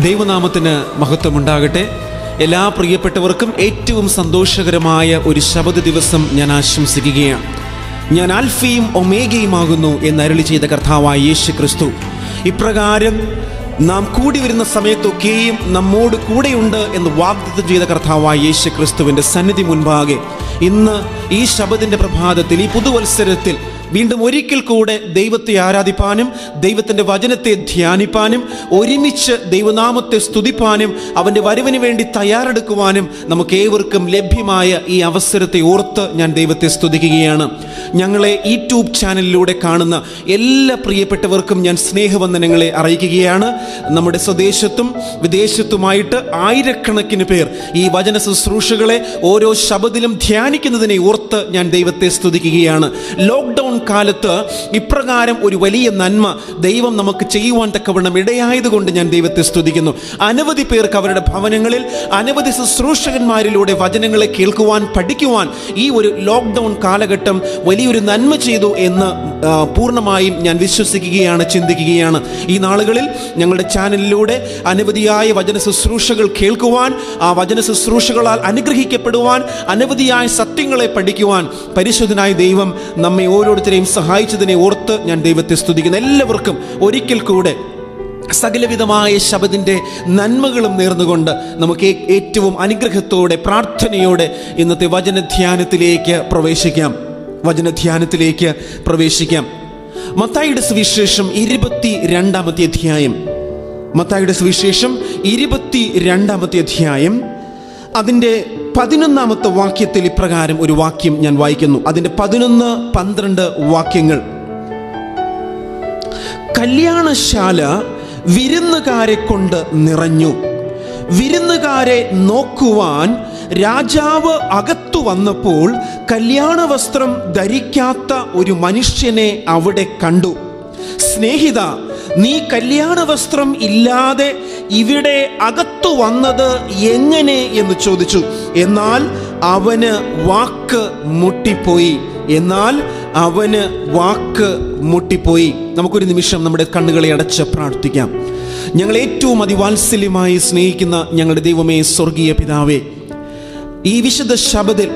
ദൈവനാമത്തിന് മഹത്വമുണ്ടാകട്ടെ. എല്ലാ പ്രിയപ്പെട്ടവർക്കും ഏറ്റവും സന്തോഷകരമായ ഒരു ശബദ ദിവസം ഞാൻ ആശംസിക്കുകയാണ്. ഞാൻ ആൽഫയും ഒമേഗയുമാകുന്നു എന്ന് അരുളി ചെയ്ത കർത്താവായ യേശു ക്രിസ്തു ഇപ്രകാരം നാം കൂടി വരുന്ന സമയത്തൊക്കെയും നമ്മോട് കൂടെയുണ്ട് എന്ന് വാഗ്ദത്തം ചെയ്ത കർത്താവായ യേശു ക്രിസ്തുവിൻ്റെ സന്നിധി മുൻപാകെ ഇന്ന് ഈ ശബദിൻ്റെ പ്രഭാതത്തിൽ, ഈ പുതുവത്സരത്തിൽ വീണ്ടും ഒരിക്കൽ കൂടെ ദൈവത്തെ ആരാധിപ്പാനും ദൈവത്തിൻ്റെ വചനത്തെ ധ്യാനിപ്പാനും ഒരുമിച്ച് ദൈവനാമത്തെ സ്തുതിപ്പാനും അവൻ്റെ വരവിന് വേണ്ടി തയ്യാറെടുക്കുവാനും നമുക്കേവർക്കും ലഭ്യമായ ഈ അവസരത്തെ ഓർത്ത് ഞാൻ ദൈവത്തെ സ്തുതിക്കുകയാണ്. ഞങ്ങളെ യൂട്യൂബ് ചാനലിലൂടെ കാണുന്ന എല്ലാ പ്രിയപ്പെട്ടവർക്കും ഞാൻ സ്നേഹവന്ദനങ്ങളെ അറിയിക്കുകയാണ്. നമ്മുടെ സ്വദേശത്തും വിദേശത്തുമായിട്ട് ആയിരക്കണക്കിന് പേർ ഈ വചന ശുശ്രൂഷകളെ ഓരോ ശബദിലും ധ്യാനിക്കുന്നതിനെ ഓർത്ത് ഞാൻ ദൈവത്തെ സ്തുതിക്കുകയാണ്. ലോക്ക്ഡൗൺ കാലത്ത് ഇപ്രകാരം ഒരു വലിയ നന്മ ദൈവം നമുക്ക് ചെയ്യുവാൻ തക്കവണ്ണം ഇടയായതുകൊണ്ട് ഞാൻ ദൈവത്തെ സ്തുതിക്കുന്നു. അനവധി പേർക്ക് അവരുടെ ഭവനങ്ങളിൽ അനവധി ശുശ്രൂഷകന്മാരിലൂടെ വചനങ്ങളെ കേൾക്കുവാൻ, പഠിക്കുവാൻ ഈ ഒരു ലോക്ക്ഡൗൺ കാലഘട്ടം വലിയൊരു നന്മ ചെയ്തു എന്ന് പൂർണ്ണമായും ഞാൻ വിശ്വസിക്കുകയാണ്, ചിന്തിക്കുകയാണ്. ഈ നാളുകളിൽ ഞങ്ങളുടെ ചാനലിലൂടെ അനവധിയായ വചന ശുശ്രൂഷകൾ കേൾക്കുവാൻ, ആ വചന ശുശ്രൂഷകളാൽ അനുഗ്രഹിക്കപ്പെടുവാൻ, അനവധിയായ സത്യങ്ങളെ പഠിക്കുവാൻ പരിശുദ്ധനായ ദൈവം നമ്മെ ഓരോരുത്തരെയും സഹായിച്ചതിനെ ഓർത്ത് ഞാൻ ദൈവത്തെ സ്തുതിക്കുന്നു. എല്ലാവർക്കും ഒരിക്കൽ കൂടെ സകലവിധമായ ശബദിൻ്റെ നന്മകളും നേർന്നുകൊണ്ട് നമുക്ക് ഏറ്റവും അനുഗ്രഹത്തോടെ, പ്രാർത്ഥനയോടെ ഇന്നത്തെ വചനധ്യാനത്തിലേക്ക് പ്രവേശിക്കാം. മത്തായിയുടെ സുവിശേഷം 22-ാമത്തെ അധ്യായം. മത്തായിയുടെ സുവിശേഷം 22-ാമത്തെ അധ്യായം അതിൻ്റെ 11-ാമത്തെ വാക്യത്തിൽ ഇപ്രകാരം ഒരു വാക്യം ഞാൻ വായിക്കുന്നു. അതിൻ്റെ 11-12 വാക്യങ്ങൾ. കല്യാണശാല വിരുന്നുകാരെ കൊണ്ട് നിറഞ്ഞു. വിരുന്നുകാരെ നോക്കുവാൻ രാജാവ് അകത്തു വന്നപ്പോൾ കല്യാണ വസ്ത്രം ധരിക്കാത്ത ഒരു മനുഷ്യനെ അവിടെ കണ്ടു. സ്നേഹിത, നീ കല്യാണ വസ്ത്രം ഇല്ലാതെ ഇവിടെ അകത്തു വന്നത് എങ്ങനെ എന്ന് ചോദിച്ചു. എന്നാൽ അവന് വാക്ക് മുട്ടിപ്പോയി. നമുക്കൊരു നിമിഷം നമ്മുടെ കണ്ണുകളെ അടച്ച് പ്രാർത്ഥിക്കാം. ഞങ്ങൾ ഏറ്റവും അതിവാത്സല്യമായി സ്നേഹിക്കുന്ന ഞങ്ങളുടെ ദൈവമേ, സ്വർഗീയ പിതാവേ, ഈ വിശുദ്ധ ശബദിൽ,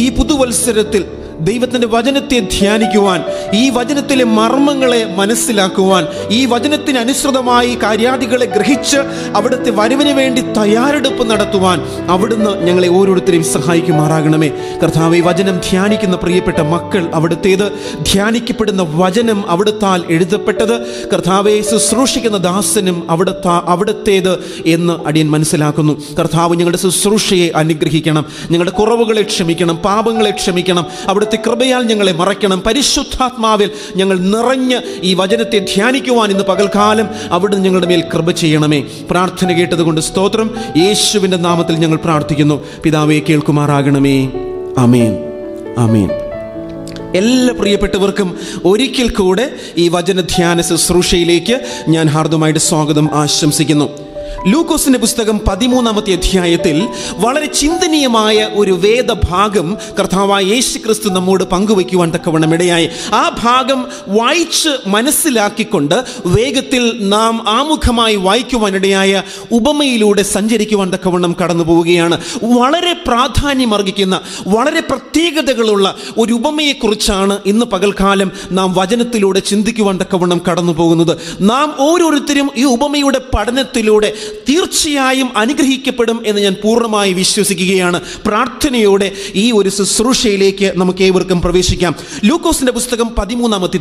ഈ പുതുവത്സരത്തിൽ ദൈവത്തിൻ്റെ വചനത്തെ ധ്യാനിക്കുവാൻ, ഈ വചനത്തിലെ മർമ്മങ്ങളെ മനസ്സിലാക്കുവാൻ, ഈ വചനത്തിന് അനുസൃതമായി കാര്യാദികളെ ഗ്രഹിച്ച് അവിടുത്തെ വരവിന് വേണ്ടി തയ്യാറെടുപ്പ് നടത്തുവാൻ അവിടുന്ന് ഞങ്ങളെ ഓരോരുത്തരെയും സഹായിക്കുമാറാകണമേ. കർത്താവേ, വചനം ധ്യാനിക്കുന്ന പ്രിയപ്പെട്ട മക്കൾ അവിടുത്തേത്, ധ്യാനിക്കപ്പെടുന്ന വചനം അവിടുത്താൽ എഴുതപ്പെട്ടത്, കർത്താവെ ശുശ്രൂഷിക്കുന്ന ദാസനും അവിടുത്തേത് എന്ന് അടിയൻ മനസ്സിലാക്കുന്നു. കർത്താവ്, ഞങ്ങളുടെ ശുശ്രൂഷയെ അനുഗ്രഹിക്കണം, ഞങ്ങളുടെ കുറവുകളെ ക്ഷമിക്കണം, പാപങ്ങളെ ക്ഷമിക്കണം, അവിടുത്തെ കൃപയാൽ ഞങ്ങളെ മറയ്ക്കണം. പരിശുദ്ധാത്മാവിൽ ഞങ്ങൾ നിറഞ്ഞ് ഈ വചനത്തെ ധ്യാനിക്കുവാൻ ഇന്ന് പകൽക്കാലം അവിടുന്ന് ഞങ്ങളുടെ മേൽ കൃപ ചെയ്യണമേ. പ്രാർത്ഥന കേട്ടതുകൊണ്ട് സ്തോത്രം. യേശുവിൻ്റെ നാമത്തിൽ ഞങ്ങൾ പ്രാർത്ഥിക്കുന്നു. പിതാവേ, കേൾക്കുമാറാകണമേ. ആമേൻ, ആമേൻ. എല്ലാ പ്രിയപ്പെട്ടവർക്കും ഒരിക്കൽ കൂടെ ഈ വചനധ്യാന ശുശ്രൂഷയിലേക്ക് ഞാൻ ഹാർദമായിട്ട് സ്വാഗതം ആശംസിക്കുന്നു. ലൂക്കോസിന്റെ പുസ്തകം 13-ാമത്തെ അധ്യായത്തിൽ വളരെ ചിന്തനീയമായ ഒരു വേദഭാഗം കർത്താവായ യേശു ക്രിസ്തു നമ്മോട് പങ്കുവയ്ക്കുവാൻ തക്കവണ്ണം ഇടയായി. ആ ഭാഗം വായിച്ച് മനസ്സിലാക്കിക്കൊണ്ട് വേഗത്തിൽ നാം ആമുഖമായി വായിക്കുവാനിടയായ ഉപമയിലൂടെ സഞ്ചരിക്കുവാൻ തക്കവണ്ണം കടന്നു പോവുകയാണ്. വളരെ പ്രാധാന്യമർഹിക്കുന്ന, വളരെ പ്രത്യേകതകളുള്ള ഒരു ഉപമയെക്കുറിച്ചാണ് ഇന്ന് പകൽക്കാലം നാം വചനത്തിലൂടെ ചിന്തിക്കുവാൻ തക്കവണ്ണം കടന്നു പോകുന്നത്. നാം ഓരോരുത്തരും ഈ ഉപമയുടെ പഠനത്തിലൂടെ തീർച്ചയായും അനുഗ്രഹിക്കപ്പെടും എന്ന് ഞാൻ പൂർണ്ണമായി വിശ്വസിക്കുകയാണ്. പ്രാർത്ഥനയോടെ ഈ ഒരു ശുശ്രൂഷയിലേക്ക് നമുക്ക് ഏവർക്കും പ്രവേശിക്കാം. ലൂക്കോസിന്റെ പുസ്തകം 13-ാമത്തെ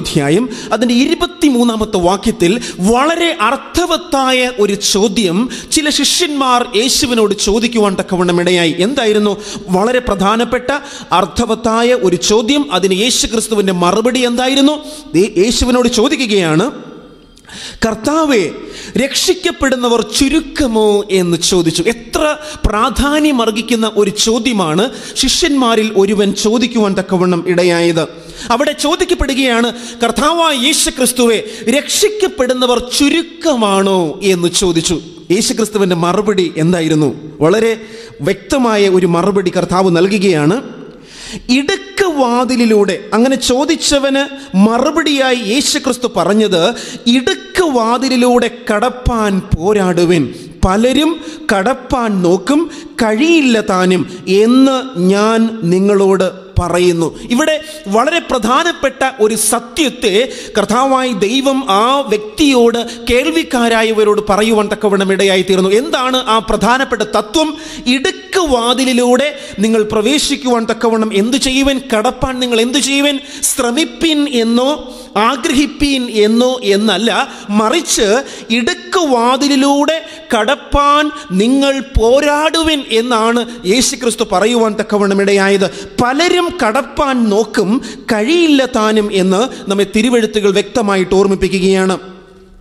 അധ്യായം അതിൻ്റെ 23-ാമത്തെ വാക്യത്തിൽ വളരെ അർത്ഥവത്തായ ഒരു ചോദ്യം ചില ശിഷ്യന്മാർ യേശുവിനോട് ചോദിക്കുവാൻ തക്കവണ്ണം ഇടയായി. എന്തായിരുന്നു വളരെ പ്രധാനപ്പെട്ട അർത്ഥവത്തായ ഒരു ചോദ്യം? അതിന് യേശു ക്രിസ്തുവിൻ്റെ മറുപടി എന്തായിരുന്നു? യേശുവിനോട് ചോദിക്കുകയാണ്, കർത്താവേ, രക്ഷിക്കപ്പെടുന്നവർ ചുരുക്കമോ എന്ന് ചോദിച്ചു. എത്ര പ്രാധാന്യമർഹിക്കുന്ന ഒരു ചോദ്യമാണ് ശിഷ്യന്മാരിൽ ഒരുവൻ ചോദിക്കുവാൻ തക്കവണ്ണം ഇടയായത്. അവിടെ ചോദിക്കപ്പെടുകയാണ്, കർത്താവായ യേശു ക്രിസ്തുവേ, രക്ഷിക്കപ്പെടുന്നവർ ചുരുക്കമാണോ എന്ന് ചോദിച്ചു. യേശു ക്രിസ്തുവിൻ്റെ മറുപടി എന്തായിരുന്നു? വളരെ വ്യക്തമായ ഒരു മറുപടി കർത്താവ് നൽകുകയാണ്. ഇടുക്കവാതിലിലൂടെ. അങ്ങനെ ചോദിച്ചവന് മറുപടിയായി യേശുക്രിസ്തു പറഞ്ഞത്, ഇടുക്കവാതിലിലൂടെ കടപ്പാൻ പോരാടുവിൻ, പലരും കടപ്പാൻ നോക്കും, കഴിയില്ല താനും എന്ന് ഞാൻ നിങ്ങളോട് പറയുന്നു. ഇവിടെ വളരെ പ്രധാനപ്പെട്ട ഒരു സത്യത്തെ കർത്താവായ ദൈവം ആ വ്യക്തിയോട്, കേൾവിക്കാരായവരോട് പറയുവാൻ തക്കവണ്ണം ഇടയായി തീർന്നു. എന്താണ് ആ പ്രധാനപ്പെട്ട തത്വം? ഇടുക്കവാതിലിലൂടെ നിങ്ങൾ പ്രവേശിക്കുവാൻ തക്കവണ്ണം എന്തു ചെയ്യുവൻ? കടപ്പാൻ നിങ്ങൾ എന്തു ചെയ്യുവൻ? ശ്രമിപ്പിൻ എന്നോ ആഗ്രഹിപ്പീൻ എന്നോ എന്നല്ല, മറിച്ച് ഇടുക്കവാതിലിലൂടെ കടപ്പാൻ നിങ്ങൾ പോരാടുവിൻ എന്നാണ് യേശുക്രിസ്തു പറയുവാൻ തക്കവണ്ണം ഇടയായത്. പലരും കടപ്പാൻ നോക്കും, കഴിയില്ല താനും എന്ന് നമ്മെ തിരുവെഴുത്തുകൾ വ്യക്തമായിട്ട് ഓർമ്മിപ്പിക്കുകയാണ്.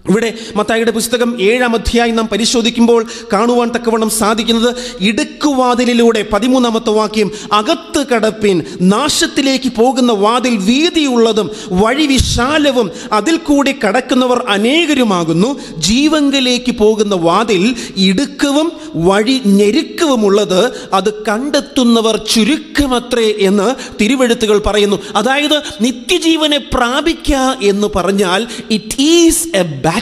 ഇവിടെ മത്തായിയുടെ പുസ്തകം 7-ാം അധ്യായം നാം പരിശോധിക്കുമ്പോൾ കാണുവാൻ തക്കവണ്ണം സാധിക്കുന്നത്, ഇടുക്കുവാതിലിലൂടെ 13-ാമത്തെ വാക്യം, അകത്ത് കടപ്പിൻ, നാശത്തിലേക്ക് പോകുന്ന വാതിൽ വീതിയുള്ളതും വഴി വിശാലവും, അതിൽ കൂടി കടക്കുന്നവർ അനേകരുമാകുന്നു. ജീവങ്കലേക്ക് പോകുന്ന വാതിൽ ഇടുക്കവും വഴി ഞെരുക്കവുമുള്ളത്, അത് കണ്ടെത്തുന്നവർ ചുരുക്കമത്രേ എന്ന് തിരുവെഴുത്തുകൾ പറയുന്നു. അതായത് നിത്യജീവനെ പ്രാപിക്കുക എന്ന് പറഞ്ഞാൽ ഇറ്റ് ഈസ് എ ബാറ്റിൽ,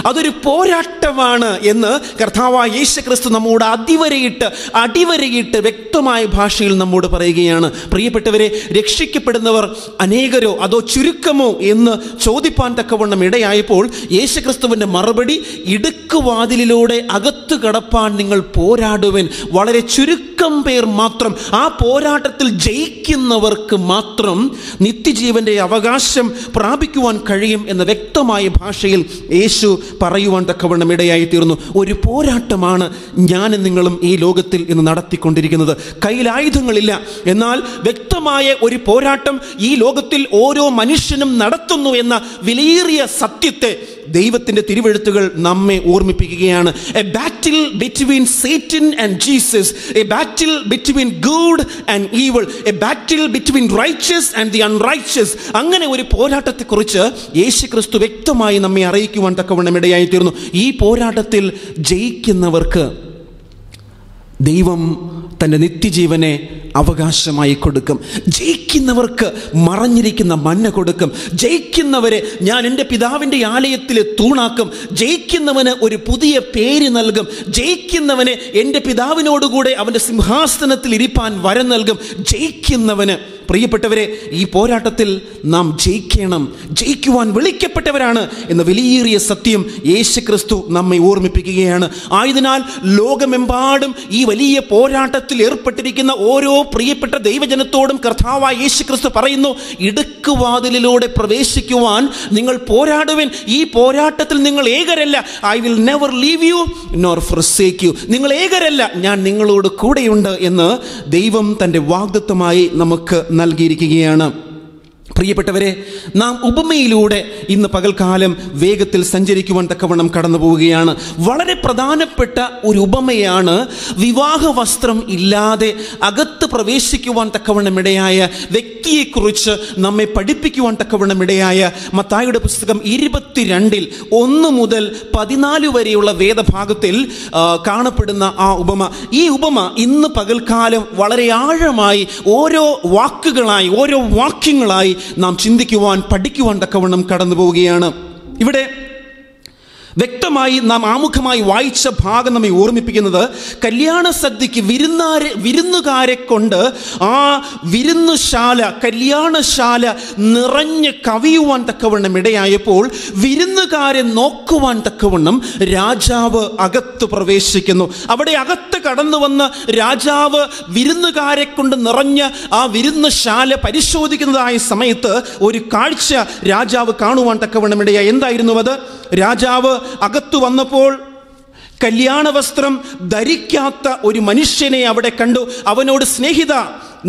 അതൊരു പോരാട്ടമാണ് എന്ന് കർത്താവായ യേശുക്രിസ്തു നമ്മോട് അടിവരയിട്ട് വ്യക്തമായ ഭാഷയിൽ നമ്മോട് പറയുകയാണ്. പ്രിയപ്പെട്ടവരെ, രക്ഷിക്കപ്പെടുന്നവർ അനേകരോ അതോ ചുരുക്കമോ എന്ന് ചോദിപ്പാൻ തക്കവണ്ണം ഇടയായപ്പോൾ യേശുക്രിസ്തുവിൻ്റെ മറുപടി, ഇടുക്കുവാതിലിലൂടെ അകത്ത് കടപ്പാൻ നിങ്ങൾ പോരാടുവൻ, വളരെ ചുരുക്കം പേർ മാത്രം, ആ പോരാട്ടത്തിൽ ജയിക്കുന്നവർക്ക് മാത്രം നിത്യജീവന്റെ അവകാശം പ്രാപിക്കുവാൻ കഴിയും എന്ന വ്യക്തമായ ഭാഷയിൽ യേശു പറയുവാൻ തക്കവണ്ണം ഇടയായി തീർന്നു. ഒരു പോരാട്ടമാണ് ഞാനും നിങ്ങളും ഈ ലോകത്തിൽ ഇന്ന് നടത്തിക്കൊണ്ടിരിക്കുന്നത്. കയ്യിൽ ആയുധങ്ങളില്ല, എന്നാൽ വ്യക്തമായ ഒരു പോരാട്ടം ഈ ലോകത്തിൽ ഓരോ മനുഷ്യനും നടത്തുന്നു എന്ന വിലയേറിയ സത്യത്തെ ദൈവത്തിൻ്റെ തിരുവെഴുത്തുകൾ നമ്മെ ഓർമ്മിപ്പിക്കുകയാണ്. A battle between Satan and Jesus, a battle between good and evil, a battle between riches and the unriches. അങ്ങനെ ഒരു പോരാട്ടത്തെക്കുറിച്ച് യേശുക്രിസ്തു വ്യക്തമായി നമ്മെ അറിയിക്കുവാൻ തക്കവണ്ണം ഇടയായി തീർന്നു. ഈ പോരാട്ടത്തിൽ ജയിക്കുന്നവർക്ക് ദൈവം തൻ്റെ നിത്യജീവനെ അവകാശമായി കൊടുക്കും. ജയിക്കുന്നവർക്ക് മറഞ്ഞിരിക്കുന്ന മന്ന കൊടുക്കും. ജയിക്കുന്നവരെ ഞാൻ എൻ്റെ പിതാവിൻ്റെ ആലയത്തിൽ തൂണാക്കും. ജയിക്കുന്നവന് ഒരു പുതിയ പേര് നൽകും. ജയിക്കുന്നവനെ എൻ്റെ പിതാവിനോടുകൂടെ അവൻ്റെ സിംഹാസനത്തിൽ ഇരിപ്പാൻ വരം നൽകും. ജയിക്കുന്നവന്, പ്രിയപ്പെട്ടവരെ, ഈ പോരാട്ടത്തിൽ നാം ജയിക്കണം, ജയിക്കുവാൻ വിളിക്കപ്പെട്ടവരാണ് എന്ന വലിയേറിയ സത്യം യേശുക്രിസ്തു നമ്മെ ഓർമ്മിപ്പിക്കുകയാണ്. ആയതിനാൽ ലോകമെമ്പാടും ഈ വലിയ പോരാട്ടത്തിൽ ഏർപ്പെട്ടിരിക്കുന്ന ഓരോ പ്രിയപ്പെട്ട ദൈവജനത്തോടും കർത്താവായ യേശുക്രിസ്തു പറയുന്നു, ഇടുക്കുവാതിലിലൂടെ പ്രവേശിക്കുവാൻ നിങ്ങൾ പോരാടുവിൻ. ഈ പോരാട്ടത്തിൽ നിങ്ങൾ ഏകരല്ല. I will never leave you nor forsake you. നിങ്ങൾ ഏകരല്ല, ഞാൻ നിങ്ങളോട് കൂടെയുണ്ട് എന്ന് ദൈവം തൻ്റെ വാഗ്ദത്തമായി നമുക്ക് നൽകിയിരിക്കുകയാണ്. പ്രിയപ്പെട്ടവരെ, നാം ഉപമയിലൂടെ ഇന്ന് പകൽക്കാലം വേഗത്തിൽ സഞ്ചരിക്കുവാൻ തക്കവണ്ണം കടന്നു പോവുകയാണ്. വളരെ പ്രധാനപ്പെട്ട ഒരു ഉപമയാണ് വിവാഹ വസ്ത്രം ഇല്ലാതെ അകത്ത് പ്രവേശിക്കുവാൻ തക്കവണ്ണം ഇടയായ വ്യക്തിയെക്കുറിച്ച് നമ്മെ പഠിപ്പിക്കുവാൻ തക്കവണ്ണം ഇടയായ മത്തായിയുടെ പുസ്തകം 22 1 മുതൽ 14 വരെയുള്ള വേദഭാഗത്തിൽ കാണപ്പെടുന്ന ആ ഉപമ. ഈ ഉപമ ഇന്ന് പകൽക്കാലം വളരെ ആഴമായി ഓരോ വാക്കുകളായി, ഓരോ വാക്യങ്ങളായി നാം ചിന്തിക്കുവാൻ, പഠിക്കുവാൻ തക്കവണ്ണം കടന്നു പോവുകയാണ്. ഇവിടെ വ്യക്തമായി നാം ആമുഖമായി വായിച്ച ഭാഗം നമ്മെ ഓർമ്മിപ്പിക്കുന്നത്, കല്യാണ സദ്യക്ക് വിരുന്നുകാരെ കൊണ്ട് ആ വിരുന്നുശാല, കല്യാണശാല നിറഞ്ഞ് കവിയുവാൻ തക്കവണ്ണം ഇടയായപ്പോൾ വിരുന്നുകാരെ നോക്കുവാൻ തക്കവണ്ണം രാജാവ് അകത്ത് പ്രവേശിക്കുന്നു. അവിടെ അകത്ത് കടന്നു വന്ന് രാജാവ് വിരുന്നുകാരെ കൊണ്ട് നിറഞ്ഞ ആ വിരുന്നുശാല പരിശോധിക്കുന്നതായ സമയത്ത് ഒരു കാഴ്ച രാജാവ് കാണുവാൻ തക്കവണ്ണം ഇടയായി. എന്തായിരുന്നു അത്? രാജാവ് അകത്തു വന്നപ്പോൾ കല്യാണ വസ്ത്രം ധരിക്കാത്ത ഒരു മനുഷ്യനെ അവിടെ കണ്ടു. അവനോട്, സ്നേഹിത,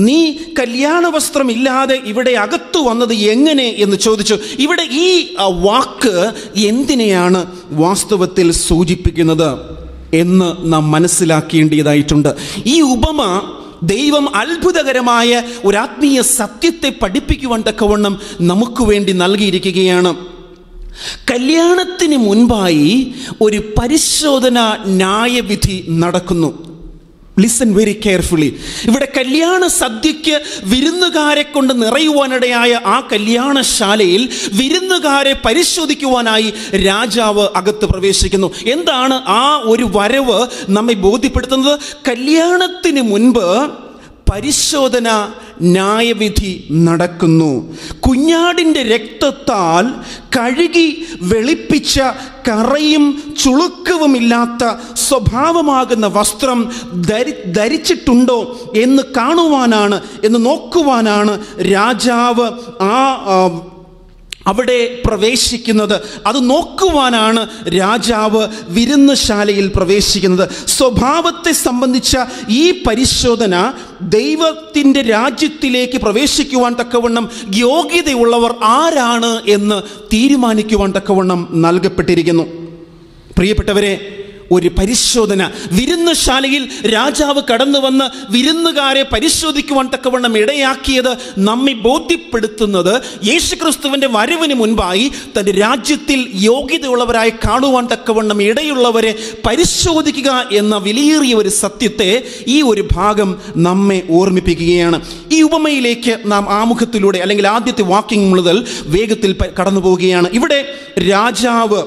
നീ കല്യാണ വസ്ത്രം ഇല്ലാതെ ഇവിടെ അകത്തു വന്നത് എങ്ങനെ എന്ന് ചോദിച്ചു. ഇവിടെ ഈ വാക്ക് എന്തിനെയാണ് വാസ്തവത്തിൽ സൂചിപ്പിക്കുന്നത് എന്ന് നാം മനസ്സിലാക്കേണ്ടതായിട്ടുണ്ട്. ഈ ഉപമ ദൈവം അത്ഭുതകരമായ ഒരു ആത്മീയ സത്യത്തെ പഠിപ്പിക്കുവാൻ തക്കവണ്ണം നമുക്ക് വേണ്ടി നൽകിയിരിക്കുകയാണ്. കല്യാണത്തിന് മുൻപായി ഒരു പരിശോധന, ന്യായവിധി നടക്കുന്നു. Listen very carefully. ഇവിടെ കല്യാണ സദ്യയ്ക്ക് വിരുന്നുകാരെ കൊണ്ട് നിറയുവാനിടയായ ആ കല്യാണശാലയിൽ വിരുന്നുകാരെ പരിശോധിക്കുവാനായി രാജാവ് അകത്ത് പ്രവേശിക്കുന്നു. എന്താണ് ആ ഒരു വരവ് നമ്മെ ബോധ്യപ്പെടുത്തുന്നത്? കല്യാണത്തിന് മുൻപ് പരിശോധന, ന്യായവിധി നടക്കുന്നു. കുഞ്ഞാടിൻ്റെ രക്തത്താൽ കഴുകി വെളുപ്പിച്ച കറയും ചുളുക്കവുമില്ലാത്ത സ്വഭാവമാകുന്ന വസ്ത്രം ധരിച്ചിട്ടുണ്ടോ എന്ന് കാണുവാനാണ്, എന്ന് നോക്കുവാനാണ് രാജാവ് അവിടെ പ്രവേശിക്കുന്നത്. അത് നോക്കുവാനാണ് രാജാവ് വിരുന്നുശാലയിൽ പ്രവേശിക്കുന്നത്. സ്വഭാവത്തെ സംബന്ധിച്ച ഈ പരിശോധന ദൈവത്തിൻ്റെ രാജ്യത്തിലേക്ക് പ്രവേശിക്കുവാൻ തക്കവണ്ണം യോഗ്യതയുള്ളവർ ആരാണ് എന്ന് തീരുമാനിക്കുവാൻ തക്കവണ്ണം നൽകപ്പെട്ടിരിക്കുന്നു. പ്രിയപ്പെട്ടവരെ, ഒരു പരിശോധന, വിരുന്നുശാലയിൽ രാജാവ് കടന്നു വന്ന് വിരുന്നുകാരെ പരിശോധിക്കുവാൻ തക്കവണ്ണം ഇടയാക്കിയത് നമ്മെ ബോധ്യപ്പെടുത്തുന്നത് യേശുക്രിസ്തുവിൻ്റെ വരവിന് മുൻപായി തൻ്റെ രാജ്യത്തിൽ യോഗ്യതയുള്ളവരായി കാണുവാൻ തക്കവണ്ണം ഇടയുള്ളവരെ പരിശോധിക്കുക എന്ന വിലയേറിയ ഒരു സത്യത്തെ ഈ ഒരു ഭാഗം നമ്മെ ഓർമ്മിപ്പിക്കുകയാണ്. ഈ ഉപമയിലേക്ക് നാം ആമുഖത്തിലൂടെ അല്ലെങ്കിൽ ആദ്യത്തെ വാക്യം മുതൽ വേഗത്തിൽ കടന്നു പോവുകയാണ്. ഇവിടെ രാജാവ്,